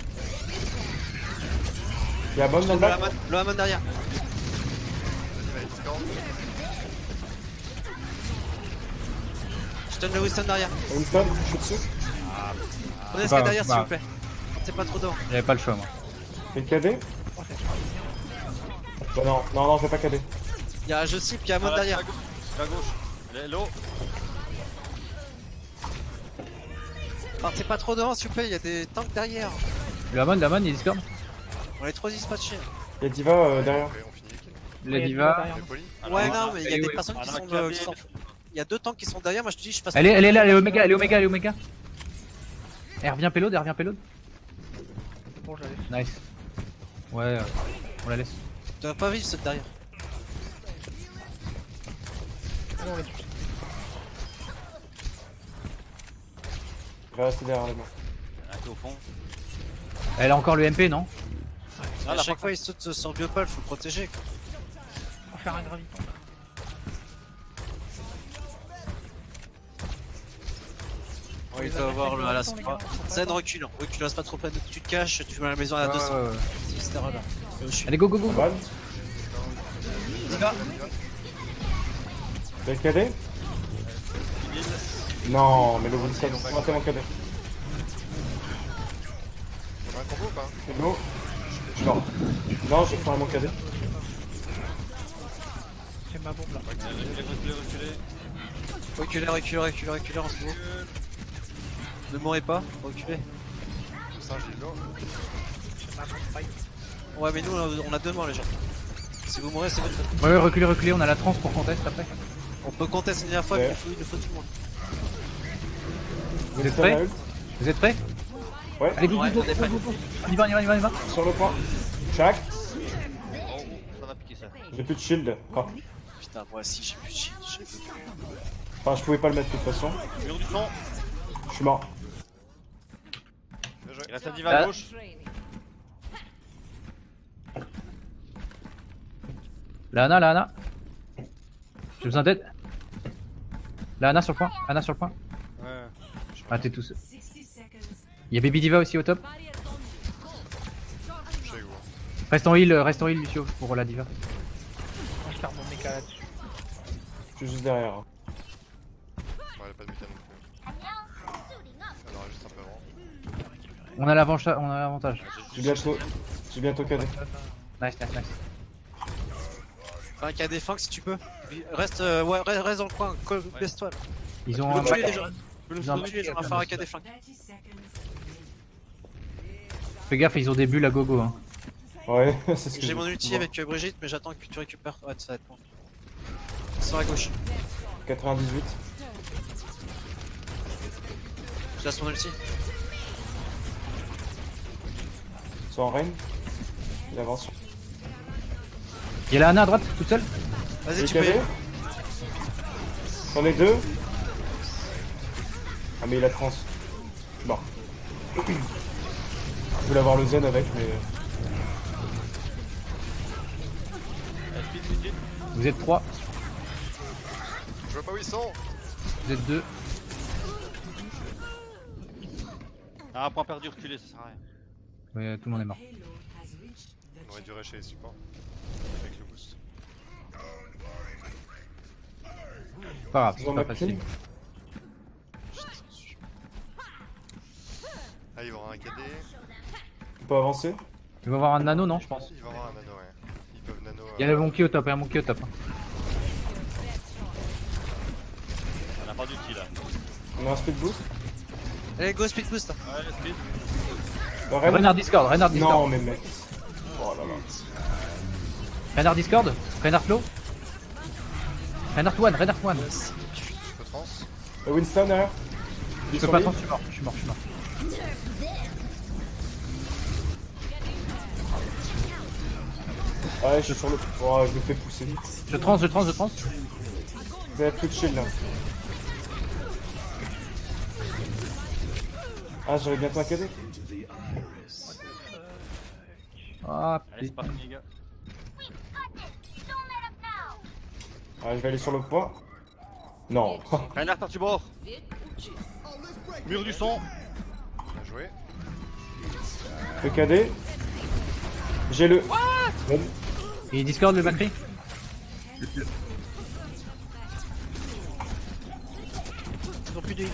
Il y a Bomb dans le bac. Le Hamon derrière. Vas-y, va, Discord. Je donne le Winston derrière. Winston, je suis dessus. Prenez ce Bah, qu'il y a derrière s'il bah. vous plaît. C'est pas trop devant. J'avais pas le choix, moi. Fais le KD. Bah non, je vais pas KD. Il y a Josip, il y a Hamon derrière. À gauche. Hello. Partez pas trop devant s'il vous plaît, il y a des tanks derrière. Le Amon, il est Discord. On est trop dispatchés. Il y a Diva derrière. Ok, on finit. La Il y a Diva. derrière On est nous. poli. Ouais, non, mais il y a allez, des ouais. personnes qui On a sont, un clavier. qui sont- Il y a deux tanks qui sont derrière, moi je te dis, je passe. Elle est là, elle est Omega. Elle revient payload. Bon, je la laisse. Nice. Ouais, on la laisse. Tu vas pas vivre ceux de derrière. Allez, on les tue. Je vais rester derrière les mains. Un qui est au fond. Elle a encore le MP, non? Ah, À la chaque fois, il saute sur Biopal, faut le protéger. Quoi. Faut faire un graviton. Oh, il doit avoir le à la spot. Zen recule, reste pas trop près de tu te caches, tu mets la maison à 200. Ouais. Etc. là. Et au chute. Allez, go. Bonne. Diva. T'as le cadet? Non, mais le Winston, on va tellement cadet. On a un combo ou pas? C'est beau. Je meurs. Non, j'ai fait un mon cadet. C'est ma bombe là. Reculez, en ce moment. Ne mourrez pas, reculez. Ça, je l'ai là. C'est ma bombe fight. Ouais, mais nous on a 2 morts les gens. Si vous mourrez, c'est votre faute. Ouais, reculez, on a la trans pour contest après. On peut contester une dernière fois, Ouais. mais il nous faut tout le monde. Vous êtes Winston prêts a ult. Vous êtes prêts? Ouais, Allez, go, Ouais, go, on est go, prêts. go, go. On y va, on y va. sur le point. Chac. Oh, ça va piquer ça. J'ai plus de shield. Oh. Putain, moi aussi j'ai plus de shield, j'ai plus de shield. Enfin, je pouvais pas le mettre de toute façon. Mur du son. Je suis mort. Bien joué. Il reste un diva à Ah. gauche. La Ana. J'ai besoin d'aide. La Ana sur le point. Ouais. Ah, t'es tout seul. 60 seconds. Il y a Baby Diva aussi au top. Je sais, gros. Reste en heal, Lucio, pour la Diva. Moi je perds mon méca là-dessus. Je suis juste derrière. Ouais, elle a pas de méca non plus. Elle aura juste un peu avant. On a l'avantage. J'ai bientôt cadet. Nice. Fais un KD funk si tu peux. Reste dans le coin, baisse-toi. Là. Ils ont Tu un peux tuer les gens. Ils ont un- Tu peux tuer les gens, on va faire un KD funk. 30 seconds. Fais gaffe, ils ont des bulles à gogo. Hein. Ouais, c'est ce que J'ai mon ulti avec Brigitte, mais j'attends que tu récupères. Ouais, ça va être bon. Sur la gauche. 98. Je laisse mon ulti. Soit en reine. Il avance. Il y a la Ana à droite, toute seule. Vas-y, Le tu peux y cadet. aller. J'en ai 2. Ah, mais il a trans. Je suis mort. Je voulais avoir le zen avec, mais. Speed. Vous êtes 3, Je vois pas où ils sont. vous êtes 2. Ah, un point perdu, reculé, ça sert à rien. Ouais, tout le monde est mort. Payload has reached the On aurait dû rusher les supports. Avec le boost. Pas grave, Ils c'est ont pas ma facile. clé. Ah, il va y avoir un KD. On peut avancer. Il va y avoir un nano, non, je pense. Il va y avoir un nano, ouais. Ils peuvent nano. Il y a le monkey au top, hein. On a pas d'ulti là. On a un speed boost. Allez, go speed boost. Ouais, speed. Reine. Renard Discord. Non, mais mec. Oh là là. Renard Discord, Renard Flow. Renard One. Je peux trans. Winston derrière. Je Ils peux sont pas libres. trans, je suis mort. Ouais, je suis sur le. Oh, je me fais pousser. Je trans. Vous avez plus de shield là. Ah, j'aurais bientôt un cadet. Ah, Allez, c'est pas fini, les gars. Ah, je vais aller sur le point. Non. Reinhardt, t'as-tu bord? Mur du son. Bien joué. Le cadet. J'ai le. Et Discord le Macri. Ils ont plus de heal.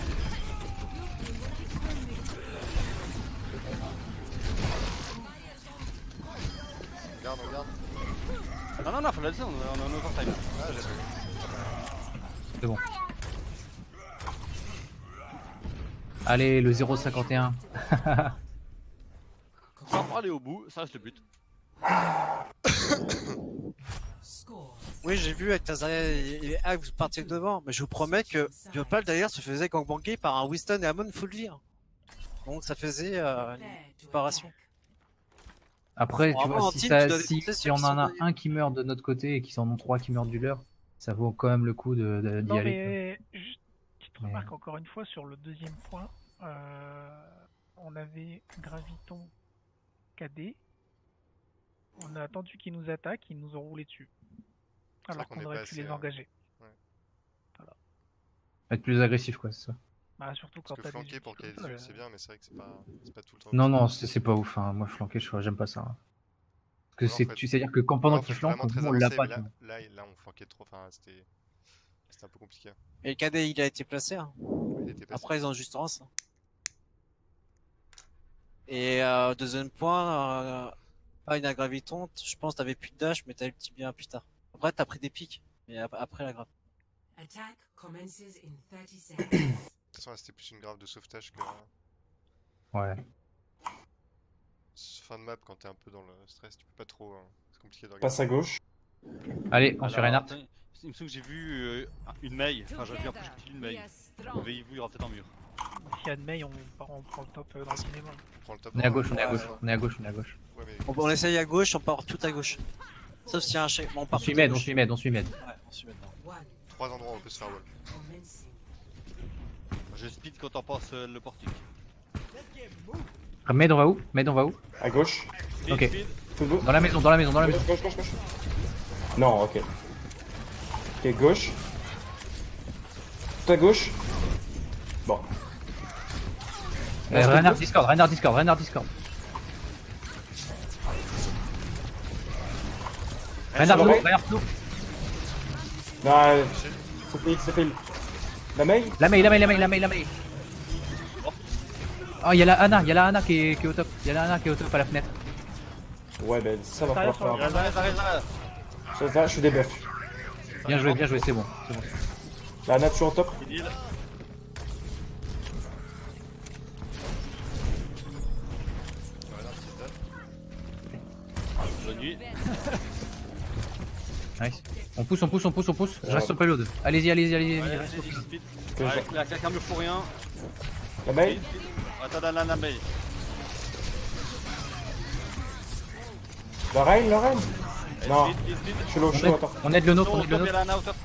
Regarde. Non, faut la laisser, on est en overtime. Ah, j'ai vu. C'est bon. Allez, le 0,51. Sans aller au bout, ça reste le but. score. Oui, j'ai vu avec Tazaria et Hag, vous partiez devant, mais je vous promets que Biopal derrière se faisait gangbanger par un Winston et Amon full vie. Hein. Donc ça faisait une séparation. Après, tu Vraiment, vois, en si, team, ça, tu dois si, défoncer si ceux on qui en sont a derrière. un qui meurt de notre côté et qu'ils en ont 3 qui meurent du leur, ça vaut quand même le coup d'y Non aller. mais juste petite Mais- remarque encore une fois sur le deuxième point, on avait Graviton KD, on a attendu qu'ils nous attaquent, ils nous ont roulé dessus. Alors qu'on qu'on est aurait pas pu assez, les engager. Être plus agressif, quoi, c'est ça. Bah, surtout quand Parce que t'as des flanquer pour outils qu'il y ait comme des ça, ults, c'est bien, mais c'est vrai que c'est pas tout le temps. Non, c'est pas ouf. Hein. Moi, flanquer, j'aime pas ça. Hein. que Ouais, c'est, en fait. c'est-à-dire que quand pendant Non, qu'il c'est flanque, vraiment très nous on l'a avancé, pas. mais tu vois. là, on flanquait trop, enfin, c'était un peu compliqué. Et le cadet, il a été placé. Hein. Il était passé. Après, ils ont juste Rance. Hein. Et deuxième point, pas une aggravitante. Je pense que t'avais plus de dash, mais t'as eu le petit bien plus tard. Après, t'as pris des pics. Mais après la grave. Attack commences in 30 seconds. De toute façon, là, c'était plus une grave de sauvetage que Ouais. fin de map quand t'es un peu dans le stress, tu peux pas trop. C'est compliqué de Passe regarder. à gauche. Allez, on Alors, sur Reinhardt. attends, il me semble que j'ai vu une Mei. Enfin, j'ai vu un peu une Mei. Veillez-vous, il y aura peut-être un mur. S'il y a de Mei, on prend le top dans le cinéma. On prend le top. On est à gauche, on est à Ouais, gauche, ouais. on est à gauche, on est à gauche. Ouais, mais On essaye à gauche, on part tout à gauche. Sauf s'il y a un chèque. Bon, on On part suit tout à med, on gauche. suit med, on suit med. Ouais, on suit maintenant. 3 endroits où on peut se faire wall. Commencing. Je speed quand on passe le portique. Med, on va où? Med, on va où? À gauche. Speed, Ok. speed. Tout deux. Dans la maison, dans la maison, dans la maison. Gauche, gauche, gauche. Non, ok. Ok, gauche. Tout à gauche. Bon. Reste Reinhardt gauche. Discord, Reinhardt Discord, Reinhardt Discord. Reinhardt sur low, le Reinhardt low. Non, c'est fail. La mail. La mail, la mail, la mail, la mail, la mail. Oh, il y a la Ana qui est au top. Il y a la Ana qui est au top à la fenêtre. Ouais, ben ça va Derrière, falloir sur faire. le- Arrête. Ça, je suis debuff. Bien joué, c'est bon. C'est bon. La nature au top. Il heal. Bonne nuit. Nice. On pousse, on pousse, on pousse, on pousse. Je reste sur payload. Allez-y, allez-y, allez-y. Ouais, reste sur speed, payload. speed. Que Ouais, la claque un mur pour rien. La mail. Attends, la Mei. La reine, la reine. Non, Speed. je suis low, je suis low, attends. On aide le nôtre, Au on aide le top, il y a nôtre. la Ana au top.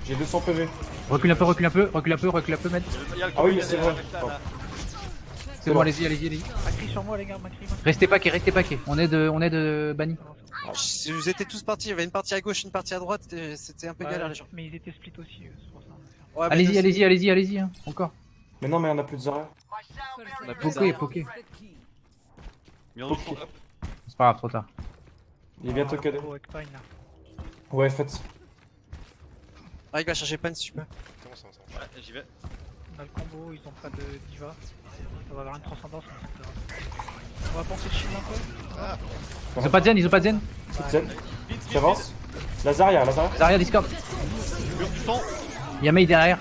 J'ai 200 PV. Recule un peu, recule un peu, recule un peu, recule un peu, Med. Il y a le Ah oui, il y a mais c'est des- vrai. avec la- Attends. la- C'est bon, allez-y, allez-y, allez-y. Macri sur moi, les gars, Macri. Restez paquet, restez paquet. On aide Bani. Si vous étiez tous partis, il y avait une partie à gauche, une partie à droite, c'était un peu galère les gens. Mais ils étaient split aussi, c'est pour ça. Ouais, mais Allez-y, nous, allez-y, allez-y, allez-y, hein. Encore. Mais non, mais on a plus de Zarya. on a plus Poké, de- poké. Mur du front, hop. C'est pas grave, trop tard. Il est bientôt cadet. Avec Pine, là. Ouais, faites. Ah, il va chercher Pan si tu peux. C'est bon, c'est bon, c'est bon. Ouais, j'y vais. On a le combo, ils ont pas de diva. Ça va avoir une transcendance, mais c'est pas grave. On va penser le shield un peu. Ils ont pas de zen, ils ont pas de zen. Petite zen. J'avance. La Zarya, la Zarya. Zarya Discord. Mur du sang. Il y a Mei derrière.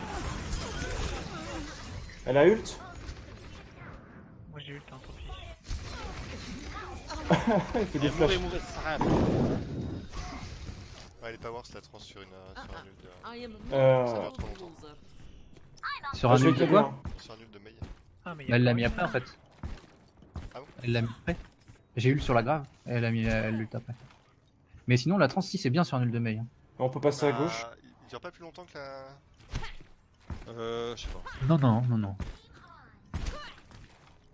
Elle a ult. Moi j'ai eu le temps, tant pis. Il fait des flashs. Mourir, ça sert à rien. Ouais, elle est pas worse la trans sur une nul de. I am Euh, Ça not dure a trop longtemps. loser. Sur un je vais ult de cadet. quoi? hein. Sur un nul de Mei. Ah, mais Elle l'a mis après en fait. Ah bon? Elle l'a mis après. J'ai ult sur la grave. Elle a mis l'ult après. Mais sinon, la trans, si c'est bien sur un ult de Mei. Hein. On peut passer à gauche. Il dure pas plus longtemps que la. Je sais pas. Non, non, non, non.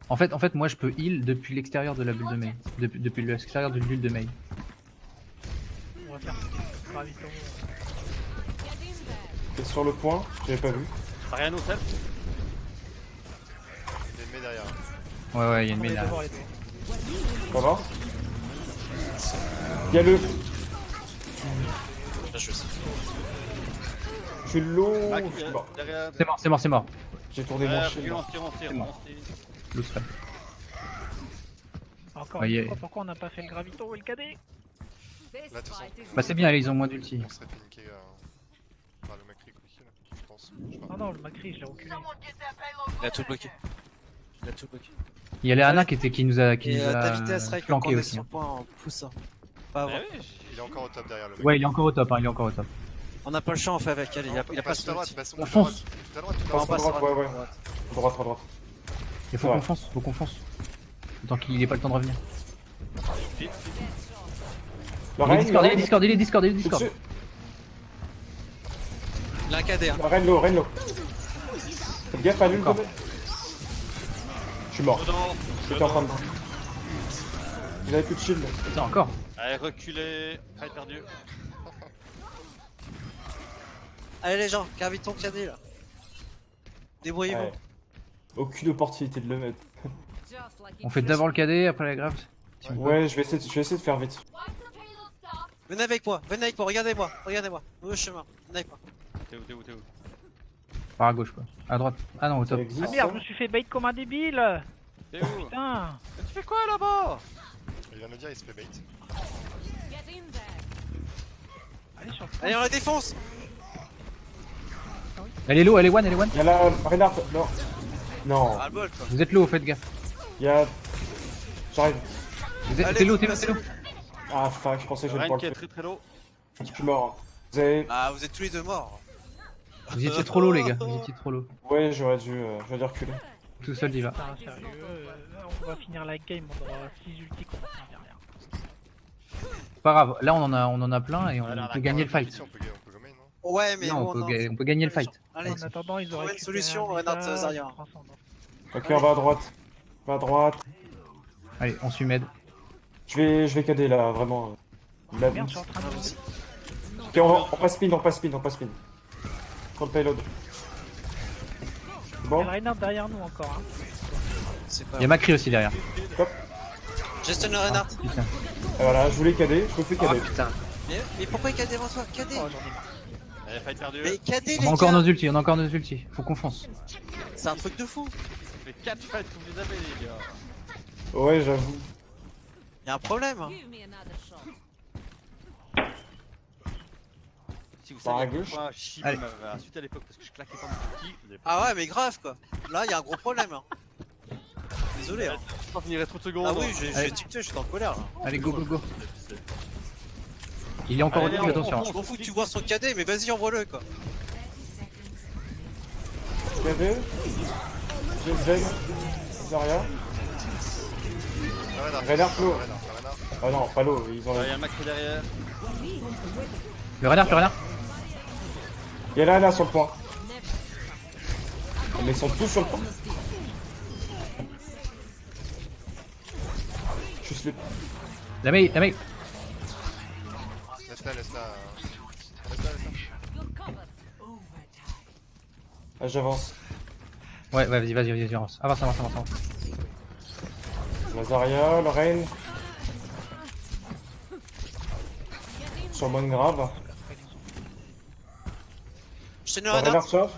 En fait, moi je peux heal depuis l'extérieur de la bulle de Mei. Depuis l'extérieur d'une bulle de Mei. On va faire graviton. T'es sur le point, j'avais pas vu. T'as rien au self? Il y a une Mei derrière. Ouais, ouais, il y a une On Mei va là. devoir les deux. Ça va. Il y a le. Là, je sais. Je suis low. Ah, je suis mort. derrière. C'est mort, c'est mort, c'est mort. J'ai tourné mon shield. On tire. Loose fan. Encore Ouais, une y a- fois, pourquoi on n'a pas fait le gravito ou le cadet? This Là, de toute fight is Bah c'est bien, ils ont moins d'ulti. On serait fait niquer par le Macri quick kill, je pense. Je sais pas. Ah non, le Macri, je l'ai reculé. Il a tout bloqué. Il a tout bloqué. Il y a la Ana qui nous a Et ta vitesse, Rek, quand on flanqué est aussi. sur hein. point, on pousse. Hein. Pas avant. Il est encore au top derrière le mec. Ouais, il est encore au top, hein, il est encore au top. On n'a pas le champ, on fait avec. Allez, il a pas Passe ce à droite, ulti. passe On à fonce. droite. Tout à droite, tout à Passe droite. à droite, ouais, ouais. Droite, à droite. Il faut Ouais. qu'on fonce, faut qu'on fonce. Tant qu'il ait pas le temps de revenir. La Il est reine, Discord, la il est reine. Discord, il est Discord, il est Tout Discord. dessus. Il a un cadet. Hein. La reine low, reine low. Faites gaffe à l'ult Encore. de Mei. Je suis mort. J'étais en train de. Il avait plus de shield. Putain, encore. Allez, reculez. Fight perdu. Allez les gens, graviton cadet là. Débrouillez-vous. Ouais. Aucune opportunité de le mettre. just like On fait d'abord le cadet, après la grave. Si on peut. Ouais, je vais essayer de faire vite. Venez avec moi, regardez-moi, regardez-moi. Au chemin, venez avec moi. T'es où? Par à gauche quoi. À droite. Ah non, au Ça top. existe. Ah merde, ça je me suis fait bait comme un débile. T'es où? Putain. Mais tu fais quoi là-bas? Il vient de le dire, il se fait bait. Allez sur le Allez, on la défonce. Elle est low, elle est one, elle est one. Il y a la Reinhardt, non. Non, Ah le bol quoi. Vous êtes low, faites gaffe. il y a. J'arrive. Allez, T'es low, t'es low, passez t'es low. le- Ah fuck, je pensais que je Ren pouvoir qui est le faire. très low. Je suis mort. Vous avez. Ah vous êtes tous les deux morts. Vous étiez trop low les gars, vous étiez trop low. Ouais, j'aurais dû reculer. Tout seul d'y va. Putain, sérieux, on va finir la game, on aura 6 ultis qu'on va servir à rien. Pas grave, là on en a plein et on Alors, peut gagner le fight. On peut gommer, non? Ouais mais Non, bon, on peut gagner le fight. Allez, En attendant, ils auraient trouve une solution, Renard Zarya. Ok, on va à droite. On va à droite. Allez, on suit med. Je vais cader là, vraiment. La Merde, bite. je suis en train de... Ok, on passe spin, on passe spin, on passe spin. Prends le payload. Il y Bon, a Reinhardt derrière nous encore. Hein. c'est pas. Il y a Macri aussi derrière. Gestion le Renard. Putain. et voilà, je voulais cader, je me fais Oh cader. putain. Mais pourquoi KD avant toi? KD. Oh, j'en ai marre. Allez, fight perdu. Mais KD On les a encore gars. nos ultis, on a encore nos ultis. Faut qu'on fonce. C'est un truc de fou. Ça fait 4 fights que vous les avez, les gars. Ouais, j'avoue. Y'a un problème. Hein. Give me another shot. Si vous Par à saviez à quel gauche. point Shibu Allez. m'avait insulté à l'époque parce que je claquais pas mon petit, vous avez pas. Ah ouais mais grave quoi. Là y'a un gros problème. Hein. Désolé. Hein. Je peux finir 30 secondes. Ah oui, je Allez. vais tuer, je suis en colère là. Allez, go, go, go. Il est encore au Allez, double, on attention. Je m'en fous que tu vois son KD, mais vas-y envoie-le quoi. Cadet. J'ai Zen. Zarya. Reinhardt low. Ah non, pas low, ils ont. Il y a un Macri derrière. Le renard, le renard. Il y a la Reinhardt sur le point. Mais ils sont tous sur le point. Juste les. La main, la main. Laisse-la. Laisse-la. You're covered. Ah, j'avance. Ouais, ouais, vas-y, avance. Avance. La Zarya, le Rein. Sur le monde grave. Je te le La Renard. Reinhardt sur.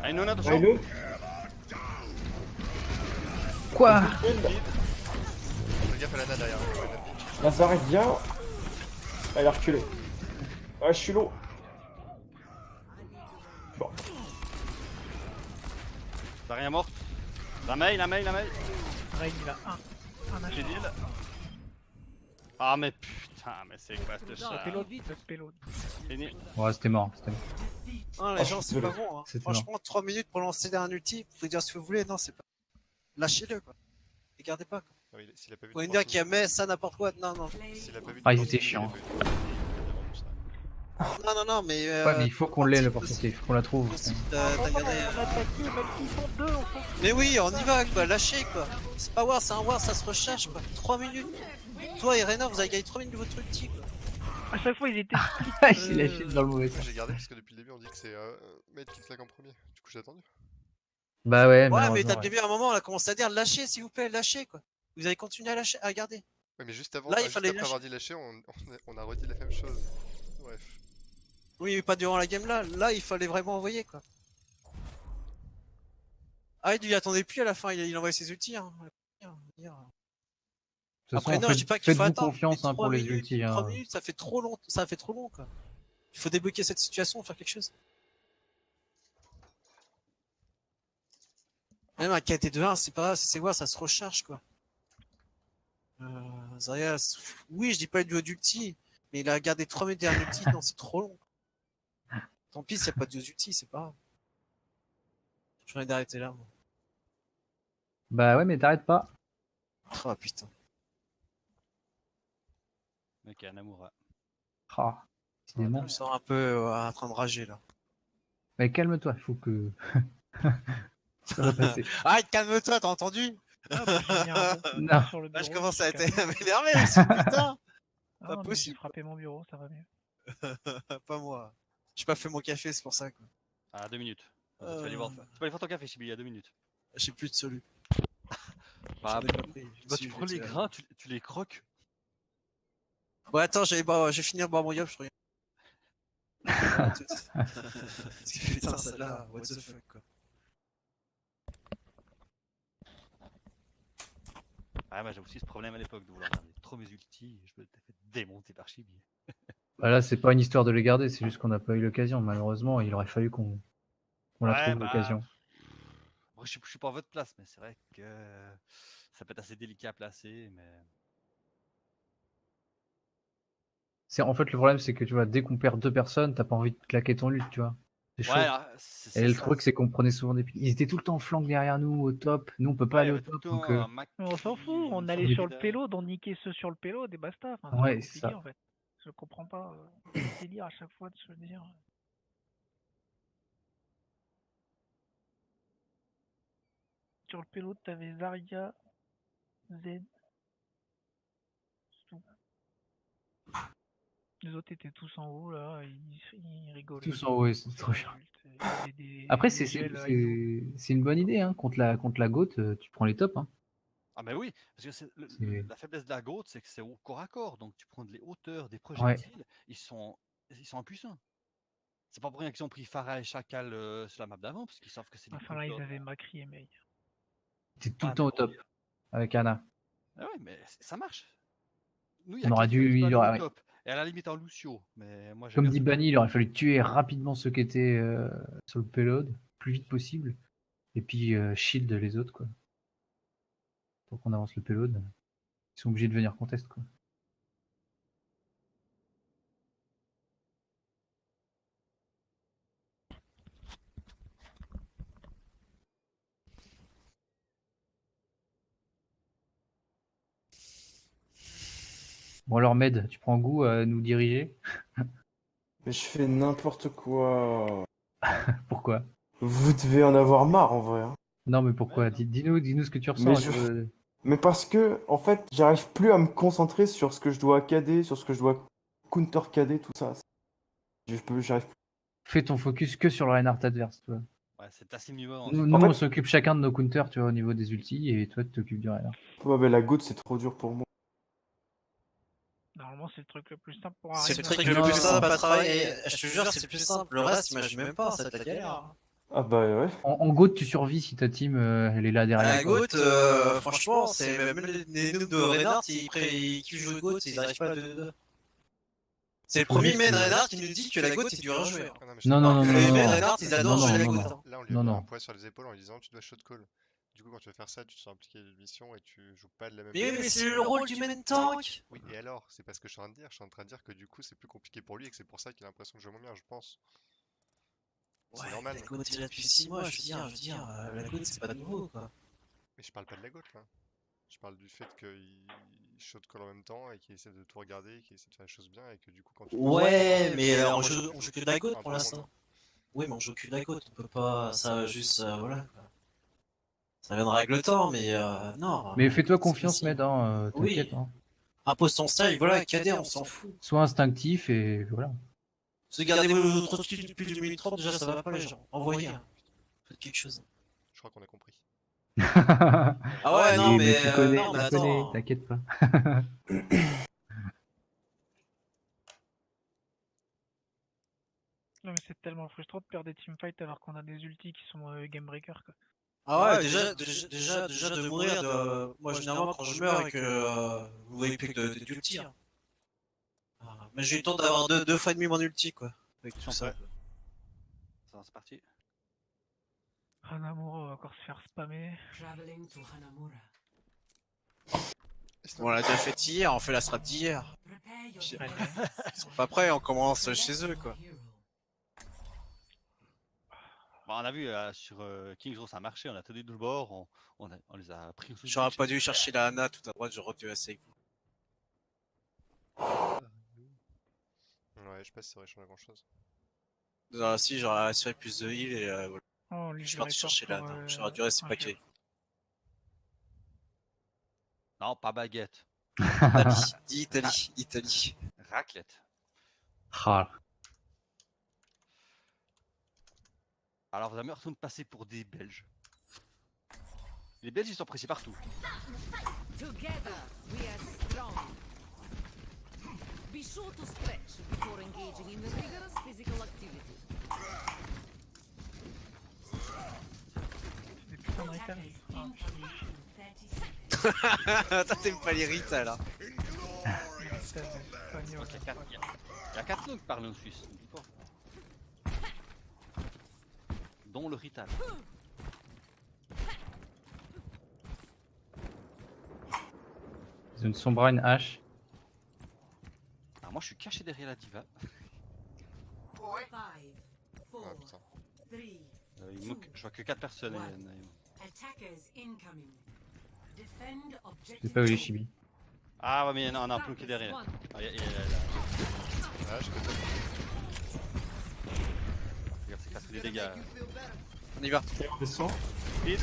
Allez, non, attention. Reinhardt. Quoi? Fais gaffe à la nade derrière. La Zarya. Elle a reculé. Ah, je suis low. Bon. T'as rien mort. La mail. Rein, il a un J'ai HP. deal. Ah, mais putain, mais c'est quoi ce chat? Le payload. Fini. Ouais, c'était mort. Non, les gens, c'est pas bon. Hein. C'était Franchement, 3 minutes pour lancer un ulti, vous pouvez dire ce que vous voulez, non, c'est pas. Lâchez-le quoi. Les gardez pas quoi. Non, s'il a pas vu. Vous pouvez me dire qu'il y a mais ça, n'importe quoi. Non, non. S'il a pas vu. Ah, ils étaient chiants. Non, mais. Ouais, mais il faut qu'on l'ait l'opportunité, il faut qu'on la trouve. Aussi, t'as gardé. On a attaqué, même s'ils sont deux, on s'en fout. Mais oui, on y va quoi, lâchez quoi. C'est pas war, c'est un war, ça se recharge quoi. 3 minutes. Toi et Rena, vous avez gagné 3 minutes de votre ulti quoi. À chaque fois, ils étaient Il a lâché dans le mauvais sens. J'ai gardé parce que depuis le début on dit que c'est Mate qui claque en premier. Du coup j'ai attendu. Bah ouais, Ouais, mais malheureusement, t'as début à un moment, on a commencé à dire lâchez s'il vous plaît, lâchez quoi. Vous avez continué à lâcher, à garder. Ouais, mais juste avant, Là, il juste fallait après lâcher. avoir dit lâcher, on a redit la même chose. Bref. Oui, mais pas durant la game là. Là, il fallait vraiment envoyer quoi. Ah, il attendait plus à la fin, il envoyait ses ultis. Hein. De toute Après, façon, non, je dis pas qu'il faut faites-vous attendre. confiance mais hein, pour 3 les minutes, ultis. 3 Hein. minutes, ça fait trop long, quoi. Il faut débloquer cette situation, faire quelque chose. Même un KT de 1, c'est pas grave, c'est quoi, ça se recharge quoi. Zarya, oui, je dis pas le duo d'ulti, mais il a gardé 3 minutes derrière l'ulti, non, c'est trop long. Tant pis s'il n'y a pas de duo d'ulti, c'est pas grave. J'en ai d'arrêter là, moi. Bah ouais, mais t'arrêtes pas. Oh putain. Ok, un amour. Ah, Je décidément. me sens un peu en train de rager là. Mais calme-toi, il faut que. Ça va passer. Ah, calme-toi, t'as entendu? Ah, bah, j'ai mis un bon Non. sur le Là, je bureau, commence à c'est être calme. m'énerver aussi, putain! Ah, pas non, mais possible. J'ai frappé mon bureau, ça va mieux. Pas moi. J'ai pas fait mon café, c'est pour ça quoi. Ah, 2 minutes. Tu peux aller voir ton café, Chibi, il y a 2 minutes. J'ai plus de solu. Bah, J'en ai pas pris. bah, Si, tu je prends vais les te- grains, tu les croques. Ouais, attends, j'ai fini de boire mon yop, je reviens. Ah, tout. Parce que putain, celle-là, what the fuck, quoi. Ouais, moi j'ai aussi ce problème à l'époque de vouloir garder trop mes ultis, et je me suis fait démonter par Chibi. Bah là, c'est pas une histoire de les garder, c'est juste qu'on n'a pas eu l'occasion. Malheureusement, il aurait fallu qu'on la Ouais, trouve bah. l'occasion. Moi je suis pas à votre place, mais c'est vrai que ça peut être assez délicat à placer. Mais En fait, le problème, c'est que tu vois, dès qu'on perd 2 personnes, t'as pas envie de claquer ton lutte, tu vois. C'est chaud. ouais, alors, Et c'est le ça. truc, c'est qu'on prenait souvent des pics. Ils étaient tout le temps en flanc derrière nous, au top. Nous, on peut pas Ouais, il y aller au avait tout le top. temps Donc, un Macri, Mais on s'en fout, on une allait sorte sur le de- payload, on niquait ceux sur le payload et basta. Enfin, c'est Ouais, pas c'est compliqué ça. en fait. Je comprends pas le délire à chaque fois de se dire. Sur le payload, t'avais Zarya, Z, c'est tout. Les autres étaient tous en haut là, ils rigolaient. Tous en haut, ouais, c'est sur trop la chiant. bulle. Il y avait des Après, gels Aido. c'est une bonne idée, hein. Contre la GOAT, tu prends les tops, hein. Ah, mais oui, parce que C'est- la faiblesse de la Goat, c'est que c'est au corps à corps, donc tu prends des hauteurs, des Ouais. projectiles, ils sont impuissants. C'est pas pour rien qu'ils ont pris Pharah et Chacal sur la map d'avant, parce qu'ils savent que c'est des Enfin là, ils coups avaient Macri et Mei. T'es tout le Ouais, temps mais au bon. top avec Anna. Ah ouais, mais ça marche. Nous, il y On a aurait Kelly qui dû, peut il aller au aurait, top, et à la limite en Lucio, mais moi j'aime comme bien dit ce Bani, il aurait fallu tuer rapidement ceux qui étaient sur le payload, plus vite possible. Et puis shield les autres, quoi. Pour qu'on avance le payload. Ils sont obligés de venir contest, quoi. Bon alors Med, tu prends goût à nous diriger? Mais je fais n'importe quoi. Pourquoi? Vous devez en avoir marre en vrai, hein. Non mais pourquoi? Ouais, non. Dis-nous ce que tu ressens. Mais mais parce que, en fait, j'arrive plus à me concentrer sur ce que je dois KD, sur ce que je dois counter KD, tout ça. J'arrive plus. Fais ton focus que sur le Reinhardt adverse, toi. Ouais, c'est assez niveau. Nous, En fait- on s'occupe chacun de nos counters, tu vois, au niveau des ultis, et toi tu t'occupes du Reinhardt. Ouais, mais la goutte, c'est trop dur pour moi. Normalement, c'est le truc le plus simple pour C'est arriver le à truc faire le plus ça. simple à travailler. Je te jure, c'est le plus simple. Le reste, imagine même pas, ça t'a galère. Ah bah ouais. En GOAT, tu survis si ta team elle est là derrière. La quoi. Goat, franchement, c'est même les noobs de Reinhardt, qui jouent Goat, ils arrivent pas à 2-2. C'est le premier main Reinhardt qui nous dit que la Goat est dure à jouer. Ah non, mais je Non, te non, parle- non, Les non, mains non. Reinhardt, ils adorent Non, jouer la non, Goat. non. hein. Là, on lui a Non, mis non. un poids sur les épaules en lui disant tu dois shot call. Du coup, quand tu veux faire ça, tu te sens impliquer une mission et tu joues pas de la même Mais oui, manière. mais c'est le rôle du main tank. Oui, et alors? C'est pas ce que je suis en train de dire. Je suis en train de dire que du coup, c'est plus compliqué pour lui et que c'est pour ça qu'il a l'impression de jouer moins bien, je pense. C'est Ouais, normal. la Goat est là depuis 6 mois, je veux dire, la Goat c'est pas nouveau quoi. Mais je parle pas de la gote là. Je parle du fait qu'il shot call en même temps et qu'il essaie de tout regarder, qu'il essaie de faire les choses bien et que du coup, quand tu. Ouais, mais on joue que de la Goat Ah, pour bon, l'instant. Oui, mais on joue que de la Goat, on peut pas, ça va juste, voilà quoi. Ça viendra avec le temps, mais non. Mais fais-toi c'est confiance, facile. Med, hein, Oui. t'inquiète. Hein. Impose ton style, voilà, KD, on s'en fout. Sois instinctif et voilà. Se garder vos autres skills depuis 2 minutes 30, déjà ça va pas les gens. Envoyez, hein. Faites quelque chose. Je crois qu'on a compris. Ah ouais, non, Oui, mais, tu connais, non, mais tu connais, attends. t'inquiète pas. Non, mais c'est tellement frustrant de perdre des teamfights alors qu'on a des ultis qui sont game breaker quoi. Ah ouais, déjà de mourir de. Moi, généralement, quand je meurs et que vous voyez plus que d'ulti. Hein. Mais j'ai eu le temps d'avoir deux fois et demi mon ulti, quoi. Avec tout ça. C'est parti. Hanamura va encore se faire spammer. Traveling to Hanamura. Bon, on l'a déjà fait hier, on fait la strat d'hier. Prepare your J'ai- defenses. Ils sont pas prêts, on commence chez eux, quoi. Hero. Bon, on a vu sur Kings Row ça a marché, on a tenu de bord, on les a pris. J'aurais pas dû chercher la Ana tout à droite, j'aurais dû assez avec vous. Ouais, je sais pas si ça aurait changé grand chose. Si, j'aurais assuré plus de heal et voilà. Oh, lui, Je suis je le parti report chercher la pour, Ana. J'aurais dû rester un paquet. kill. Non, pas baguette. Italie. Raclette. Ah, Alors vous avez l'impression de passer pour des Belges. Les Belges ils sont pressés partout. Together, we are strong. Be sure to stretch before engaging in rigorous physical activity. C'est des putains de Rita. Toi t'aimes pas les Rita là. Ok, il y a 4 noms qui parlent en Suisse, n'oublie pas. Dont le Rital. Ils ont une Sombra, une hache. Alors moi je suis caché derrière la diva. 5, 4, Ah putain. 3, Je vois que 4 personnes. attackers incoming. Defend Je sais objective. pas où il est Chibi. Ah ouais mais on a un planqué derrière. Ah, y a Ah, je peux te... regarde c'est casse des dégâts. On y va. On descend. Speed.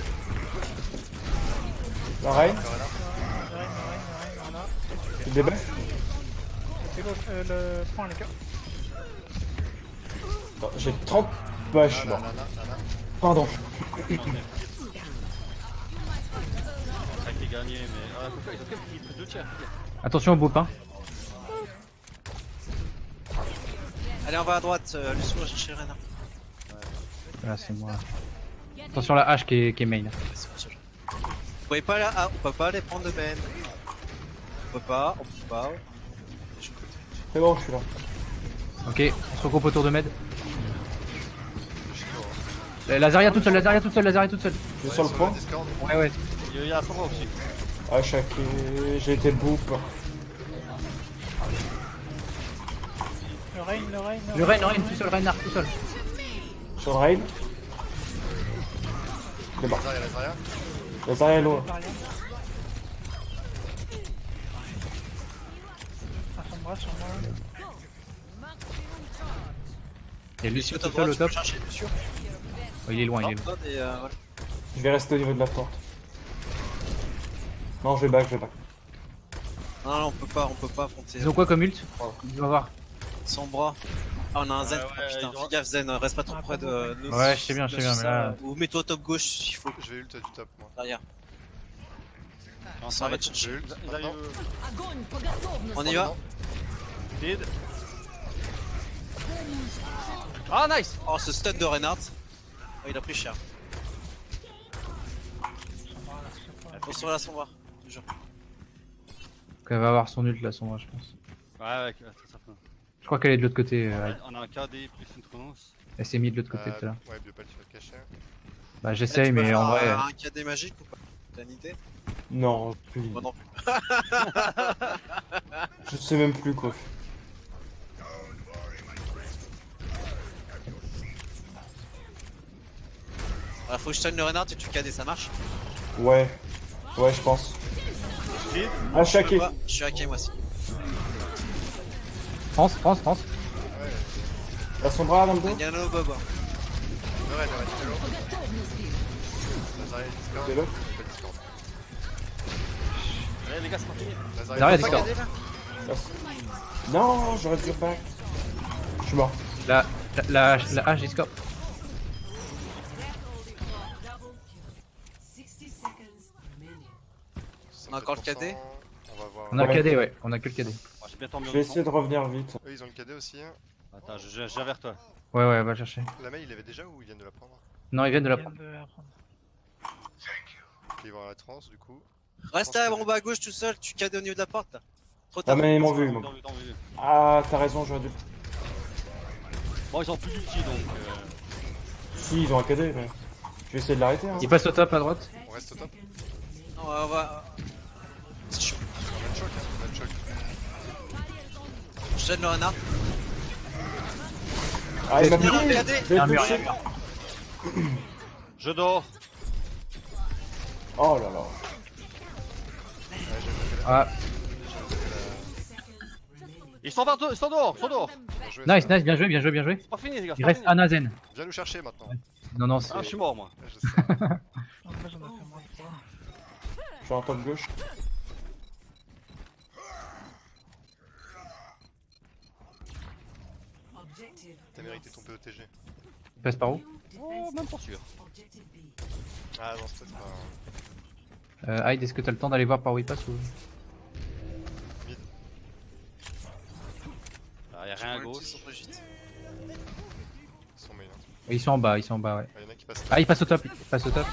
La reine, Encore là. Voilà. il débuff. C'est le point, les gars. Attends, j'ai 30. Bah, je suis mort. Pardon. Ça a été gagné mais. Ah, ils ont quand même pris 2 tiers. Attention au beau pain. Allez on va à droite, Lucio chez Rena. Voilà, c'est moi. Attention la hache qui est main. Vous pouvez pas là, on peut pas aller prendre de Ben. On peut pas. C'est bon, je suis là. Ok, on se regroupe autour de Med. Lazaria toute seule, Lazaria toute seule. Je suis sur le point. Discord. Ouais. Il y a Sandra aussi. Ah, j'ai été boop. Le Rain. Le Rein, tout seul, Reinhardt tout seul. Sur le raid. Il est mort. Là, il y a la Zarya. La Zarya est loin. Zarya. Un Sombra sur moi. Il y a Lucio Lucio top tout seul droite, au tu peux top. chercher Lucio. Oh, il est loin. Et, voilà. Je vais rester au niveau de la porte. Non, je vais back. Non, on peut pas affronter. Ils ont quoi comme ult? Ils doivent avoir. Sans bras. Ah, on a un Zen. Ouais, Oh, putain, ils ont- fais gaffe Zen, reste pas trop Ah, près pas de nous. Ouais, je sais bien, mais là- Ou mets-toi au top gauche s'il faut. Je vais ult du top, moi. Derrière. Non, Ça va te chercher. Je vais ult. Ils arrivent. Maintenant. Огонь по готовности. On y va. Speed. Ah nice. Oh, ce stun de Reinhardt. Oh, il a pris cher. Attention à la Sombra. Toujours. Elle va avoir son ult là, Sombra, je pense. Ouais, ça peut. Je crois qu'elle est de l'autre côté. On a un KD plus une Chronos. Elle s'est mise de l'autre côté tout à l'heure. Ouais, Biopal, tu vas te cacher. Bah Eh, j'essaye, tu peux mais en faire vrai. un KD magique ou pas? T'as une idée? Non, plus. Moi non plus. Je sais même plus quoi. Ah, faut que je stun le Reinhardt et tu KD, ça marche? Ouais, je pense. Ah, je suis Je peux hacké. pas, je suis hacké moi aussi. France. La Sombra dans le dos. Gano Bob. Le raid, hello. La Zarya est Discord. Hello. Pas Discord. Ouais, les gars, c'est pas fini. La Zarya Zarya, Discord. Non, j'aurais dû back. Je suis mort. La hache Discord. 60 seconds remaining. On a encore le KD? On va voir. On a le Ouais. KD, ouais. On a que le KD. Moi, j'ai bien tombé Je au vais son. essayer de revenir vite. Eux, ils ont le KD aussi. Hein. Attends, je viens vers toi. Ouais, va le chercher. La mail, il l'avait déjà ou ils viennent de la prendre? Non, ils viennent de la Vient prendre. de la prendre. Ok, ils vont à la trans, du coup. Reste là, en bas à gauche tout seul, tu KD au niveau de la porte là. Trop Ah, tard. mais ils m'ont vu. Dans le- Ah, t'as raison, j'aurais dû. Bon, ils ont plus d'ulti donc. Si, ils ont un KD, mais. Je vais essayer de l'arrêter. Hein. Il passe au top à droite. On reste au top. Non, on va. C'est chaud. On a le choc, hein. On a le choc. Je stun le Reinhardt. Ah, il m'a Mur, piqué. KD. Je vais Un mur, toucher. Je dors. Oh là là. Ah, Ils sont dehors, ils sont dehors. Bien joué, nice, ça. bien joué. C'est pas fini, les gars. Il reste Anazen. Viens nous chercher maintenant. Non, non, c'est. Ah, je suis mort, moi. Ouais, je sais. Donc là, j'en ai fait moins de 3. Je suis en top gauche. Objective. T'as mérité ton POTG. Il passe par où? Oh, même pas sûr. Objective B. Ah non, c'est peut-être pas. Hyde, est-ce que t'as le temps d'aller voir par où il passe ou... Alors, y'a rien à Ulti gauche. sur Brigitte. Ils sont main. Hein. Ils sont en bas, ouais. Ah, y en a qui passent. Ah, il passe au top, il passe au top.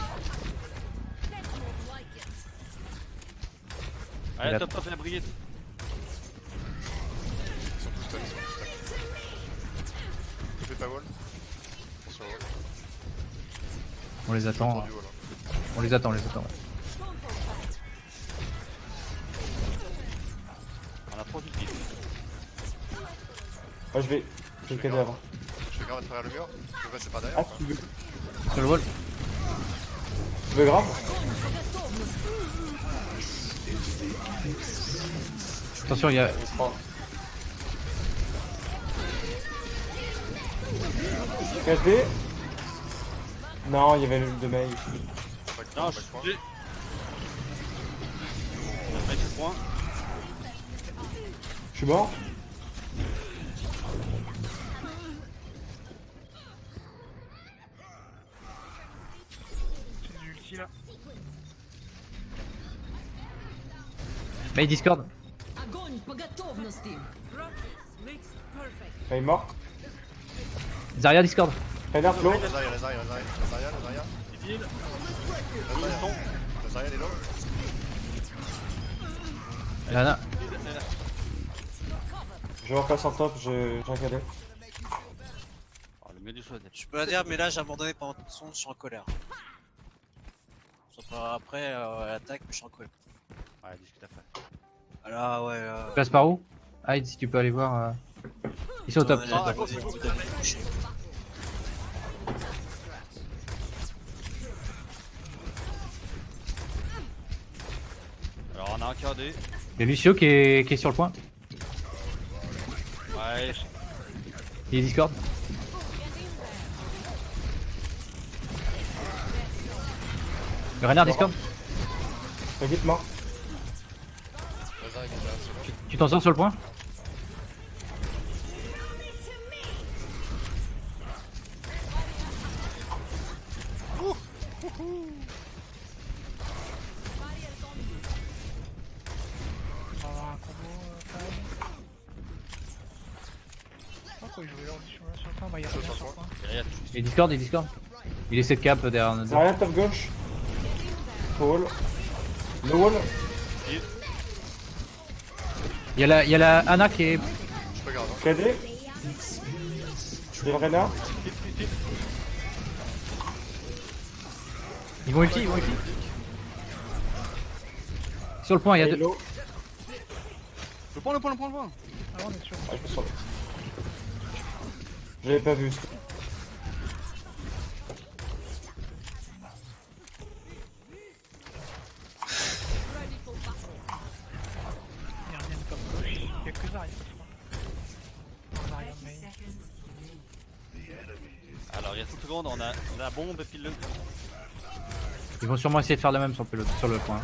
Allez, là. top top la Brigitte. Ils sont tous stun, ils sont tous stun. Je fais pas wall. Attention wall. On les J'ai attend, entendu wall. Hein. on les attend, ouais. On a trop de kills. Ah, je vais cader avant. Je fais grave à travers le mur. Je peux passer par derrière. Ah, ou pas tu veux, Sur le wall. tu veux grave? Attention, il y a... KD. Non, il y avait le de mail. Non, Back je point. suis. On va mettre le point. Je suis mort. C'est du ulti là. Mais Discord. Огонь по готовности. Elle est morte. Zarya Discord. Reinhardt low. La Zarya, la Zarya, la Zarya, la Zarya, la Zarya. Il heal. La Zarya, la Zarya, elle est low. Lana. Je repasse en top, j'ai un KD. Oh, le mieux du choix. Je peux la dire, mais là j'ai abandonné pendant toute son, je suis en colère. Après, l'attaque, mais je suis en colère. Ouais, discute après. Ah là, ouais, là. Tu passes par où? Hyde, si tu peux aller voir. Ils sont au top. Attends, ils sont au là, top. vous devez me coucher. Alors, on a un KD. Il y a Lucio qui est sur le point. Ouais, Il est Discord. Le Reinhardt Discord. Vite mort. La Zarya qui est derrière, c'est bon. Tu t'en sors sur le point? On va avoir un combo quand même. Je sais pas quoi il jouait là sur le point, bah il y a rien sur le point. derrière, Il est Discord, il est Discord. Il est 7 cap derrière notre. Zarya top gauche. Wall. Le wall. Il y a la Anna qui est. Je peux garder. Hein. KD. J'ai le Reinhardt. Ils vont ulti, ils vont ulti. Sur le point, il y a deux. Hello. Le point, le point, le point, le point. Ah on est sûr. Ah, je peux sauter. Je l'avais pas vu. Il revient comme gauche. Il y a que Zarya je crois. Zarya main. Alors, il y a 30 secondes, on a la bombe et puis le. Ils vont sûrement essayer de faire le même sur le point.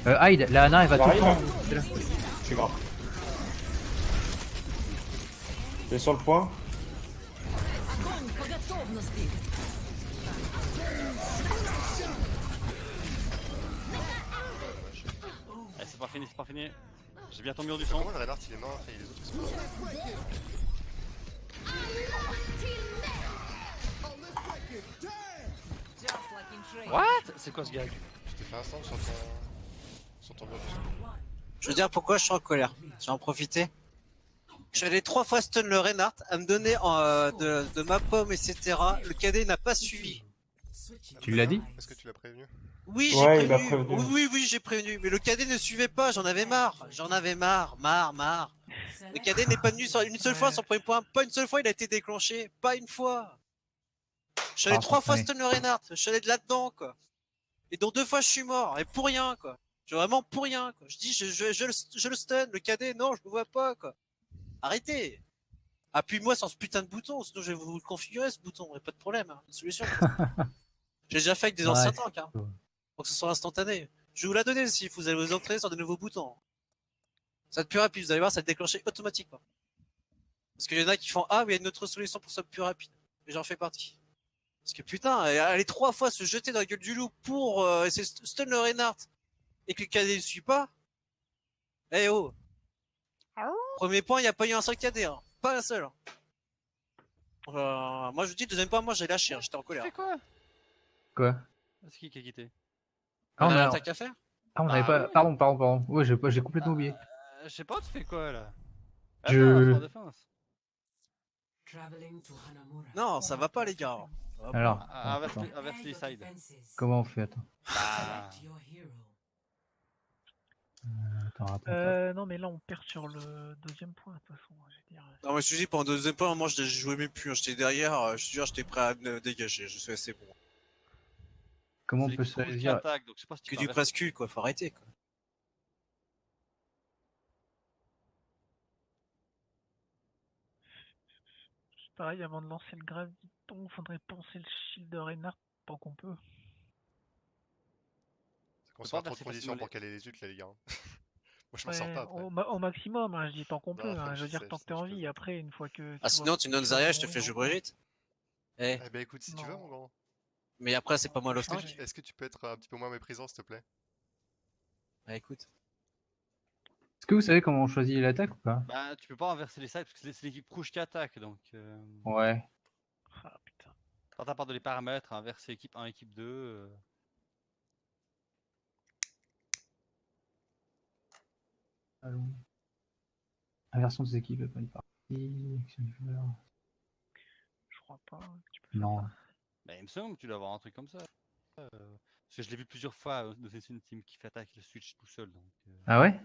Hyde, la Anna elle va tout le J'arrive. temps. C'est là. Je suis grave. Il est sur le point. Огонь по готовности. Allez, c'est pas fini, c'est pas fini. J'ai bien ton mur du son. Comment le Reinhardt il est mort et les autres ils sont morts? Just like in trade. What? C'est quoi ce gag? Je t'ai fait un stand sur ton mur du son. Je veux dire pourquoi je suis en colère. Je vais en profiter. Je suis allé 3 fois stun le Reinhardt à me donner de ma pomme, etc. Le cadet n'a pas suivi. Tu l'as dit? Est-ce que tu l'as prévenu? Oui, j'ai Ouais, il m'a prévenu. prévenu. Oui, j'ai prévenu. Mais le cadet ne suivait pas, j'en avais marre. J'en avais marre. Le cadet n'est pas venu sur une seule fois sur le premier point. Pas une seule fois il a été déclenché. Pas une fois. Je suis allé Ah, 3 fois ouais. stun le Reinhardt. Je suis allé de là-dedans, quoi. Et dont 2 fois je suis mort. Et pour rien, quoi. Je vraiment pour rien, quoi. Je dis, je le stun. Le cadet, non, je me vois pas, quoi. Arrêtez. Appuie-moi sur ce putain de bouton, sinon je vais vous le configurer ce bouton, y a pas de problème, hein. Une solution. J'ai déjà fait avec des anciens tanks, hein, pour que ce soit instantané. Je vais vous la donner si vous allez vous entrer sur des nouveaux boutons. Ça va être plus rapide, vous allez voir, ça va être déclenché automatiquement. Parce qu'il y en a qui font ah, mais il y a une autre solution pour que ça soit plus rapide. Et j'en fais partie. Parce que putain, aller 3 fois se jeter dans la gueule du loup pour essayer de stun le Reinhardt et que le KD ne suit pas. Eh oh. Premier point, il n'y a pas eu un seul KD, hein. Pas un seul. Moi je vous dis, deuxième point, moi j'ai lâché, hein. J'étais en colère. C'est quoi? Quoi? C'est qui a quitté? Ah, On a a- l'attaque à faire. Ah, on Bah avait pas. ouais. Pardon. Ouais, j'ai complètement oublié. Je sais pas, tu fais quoi là? Je- Attends, défense. Traveling to Hanamura. Non, ça va pas les gars. Ça va pas. Alors, Inverse attends. les- inverse les Prepare your sides. defenses. Comment on fait? Attends. Bah, Select your hero. Attends. Non, mais là, on perd sur le deuxième point, de toute façon. Je veux dire. Non, mais je te dis, pendant le deuxième point, moi je jouais même plus, hein. J'étais derrière, je te jure, j'étais prêt à me dégager. Je suis assez bon. Comment c'est on peut l'équipe rouge qui choisir? attaque, donc je sais pas si tu Que peux du inverser. presque quoi, faut arrêter quoi. Pareil, avant de lancer le graviton, faudrait penser le shield de Reinhardt tant qu'on peut. C'est qu'on se pas fait trop de inverser conditions facilement pour caler les ults, là, les gars. Moi, je m'en Ouais, sors pas après. au maximum, hein, je dis tant qu'on peut. Non, Hein, je veux je dire, sais, tant je que t'es sais, en je vie. plaisante. Après, une fois que. Ah, sinon, tu donnes Zarya, je te fais jouer Brigitte. Eh, Eh bah écoute, si tu veux, Non. mon grand. mais après, c'est pas moi Est-ce que, l'off-tank. est-ce que tu peux être un petit peu moins méprisant, s'il te plaît? Ah, écoute. Est-ce que vous savez comment on choisit l'attaque ou pas? Bah, tu peux pas inverser les sides parce que c'est l'équipe rouge qui attaque, donc. Ouais. Ah putain. Quand t'as part de les paramètres, inverser équipe 1, équipe 2. Allons. Inversion des équipes, pas une partie. Action du joueur. Je crois pas que tu peux faire Non. ça. Bah, il me semble que tu dois avoir un truc comme ça. Parce que je l'ai vu plusieurs fois dans une team qui fait attaque le switch tout seul. Donc, Ah ouais?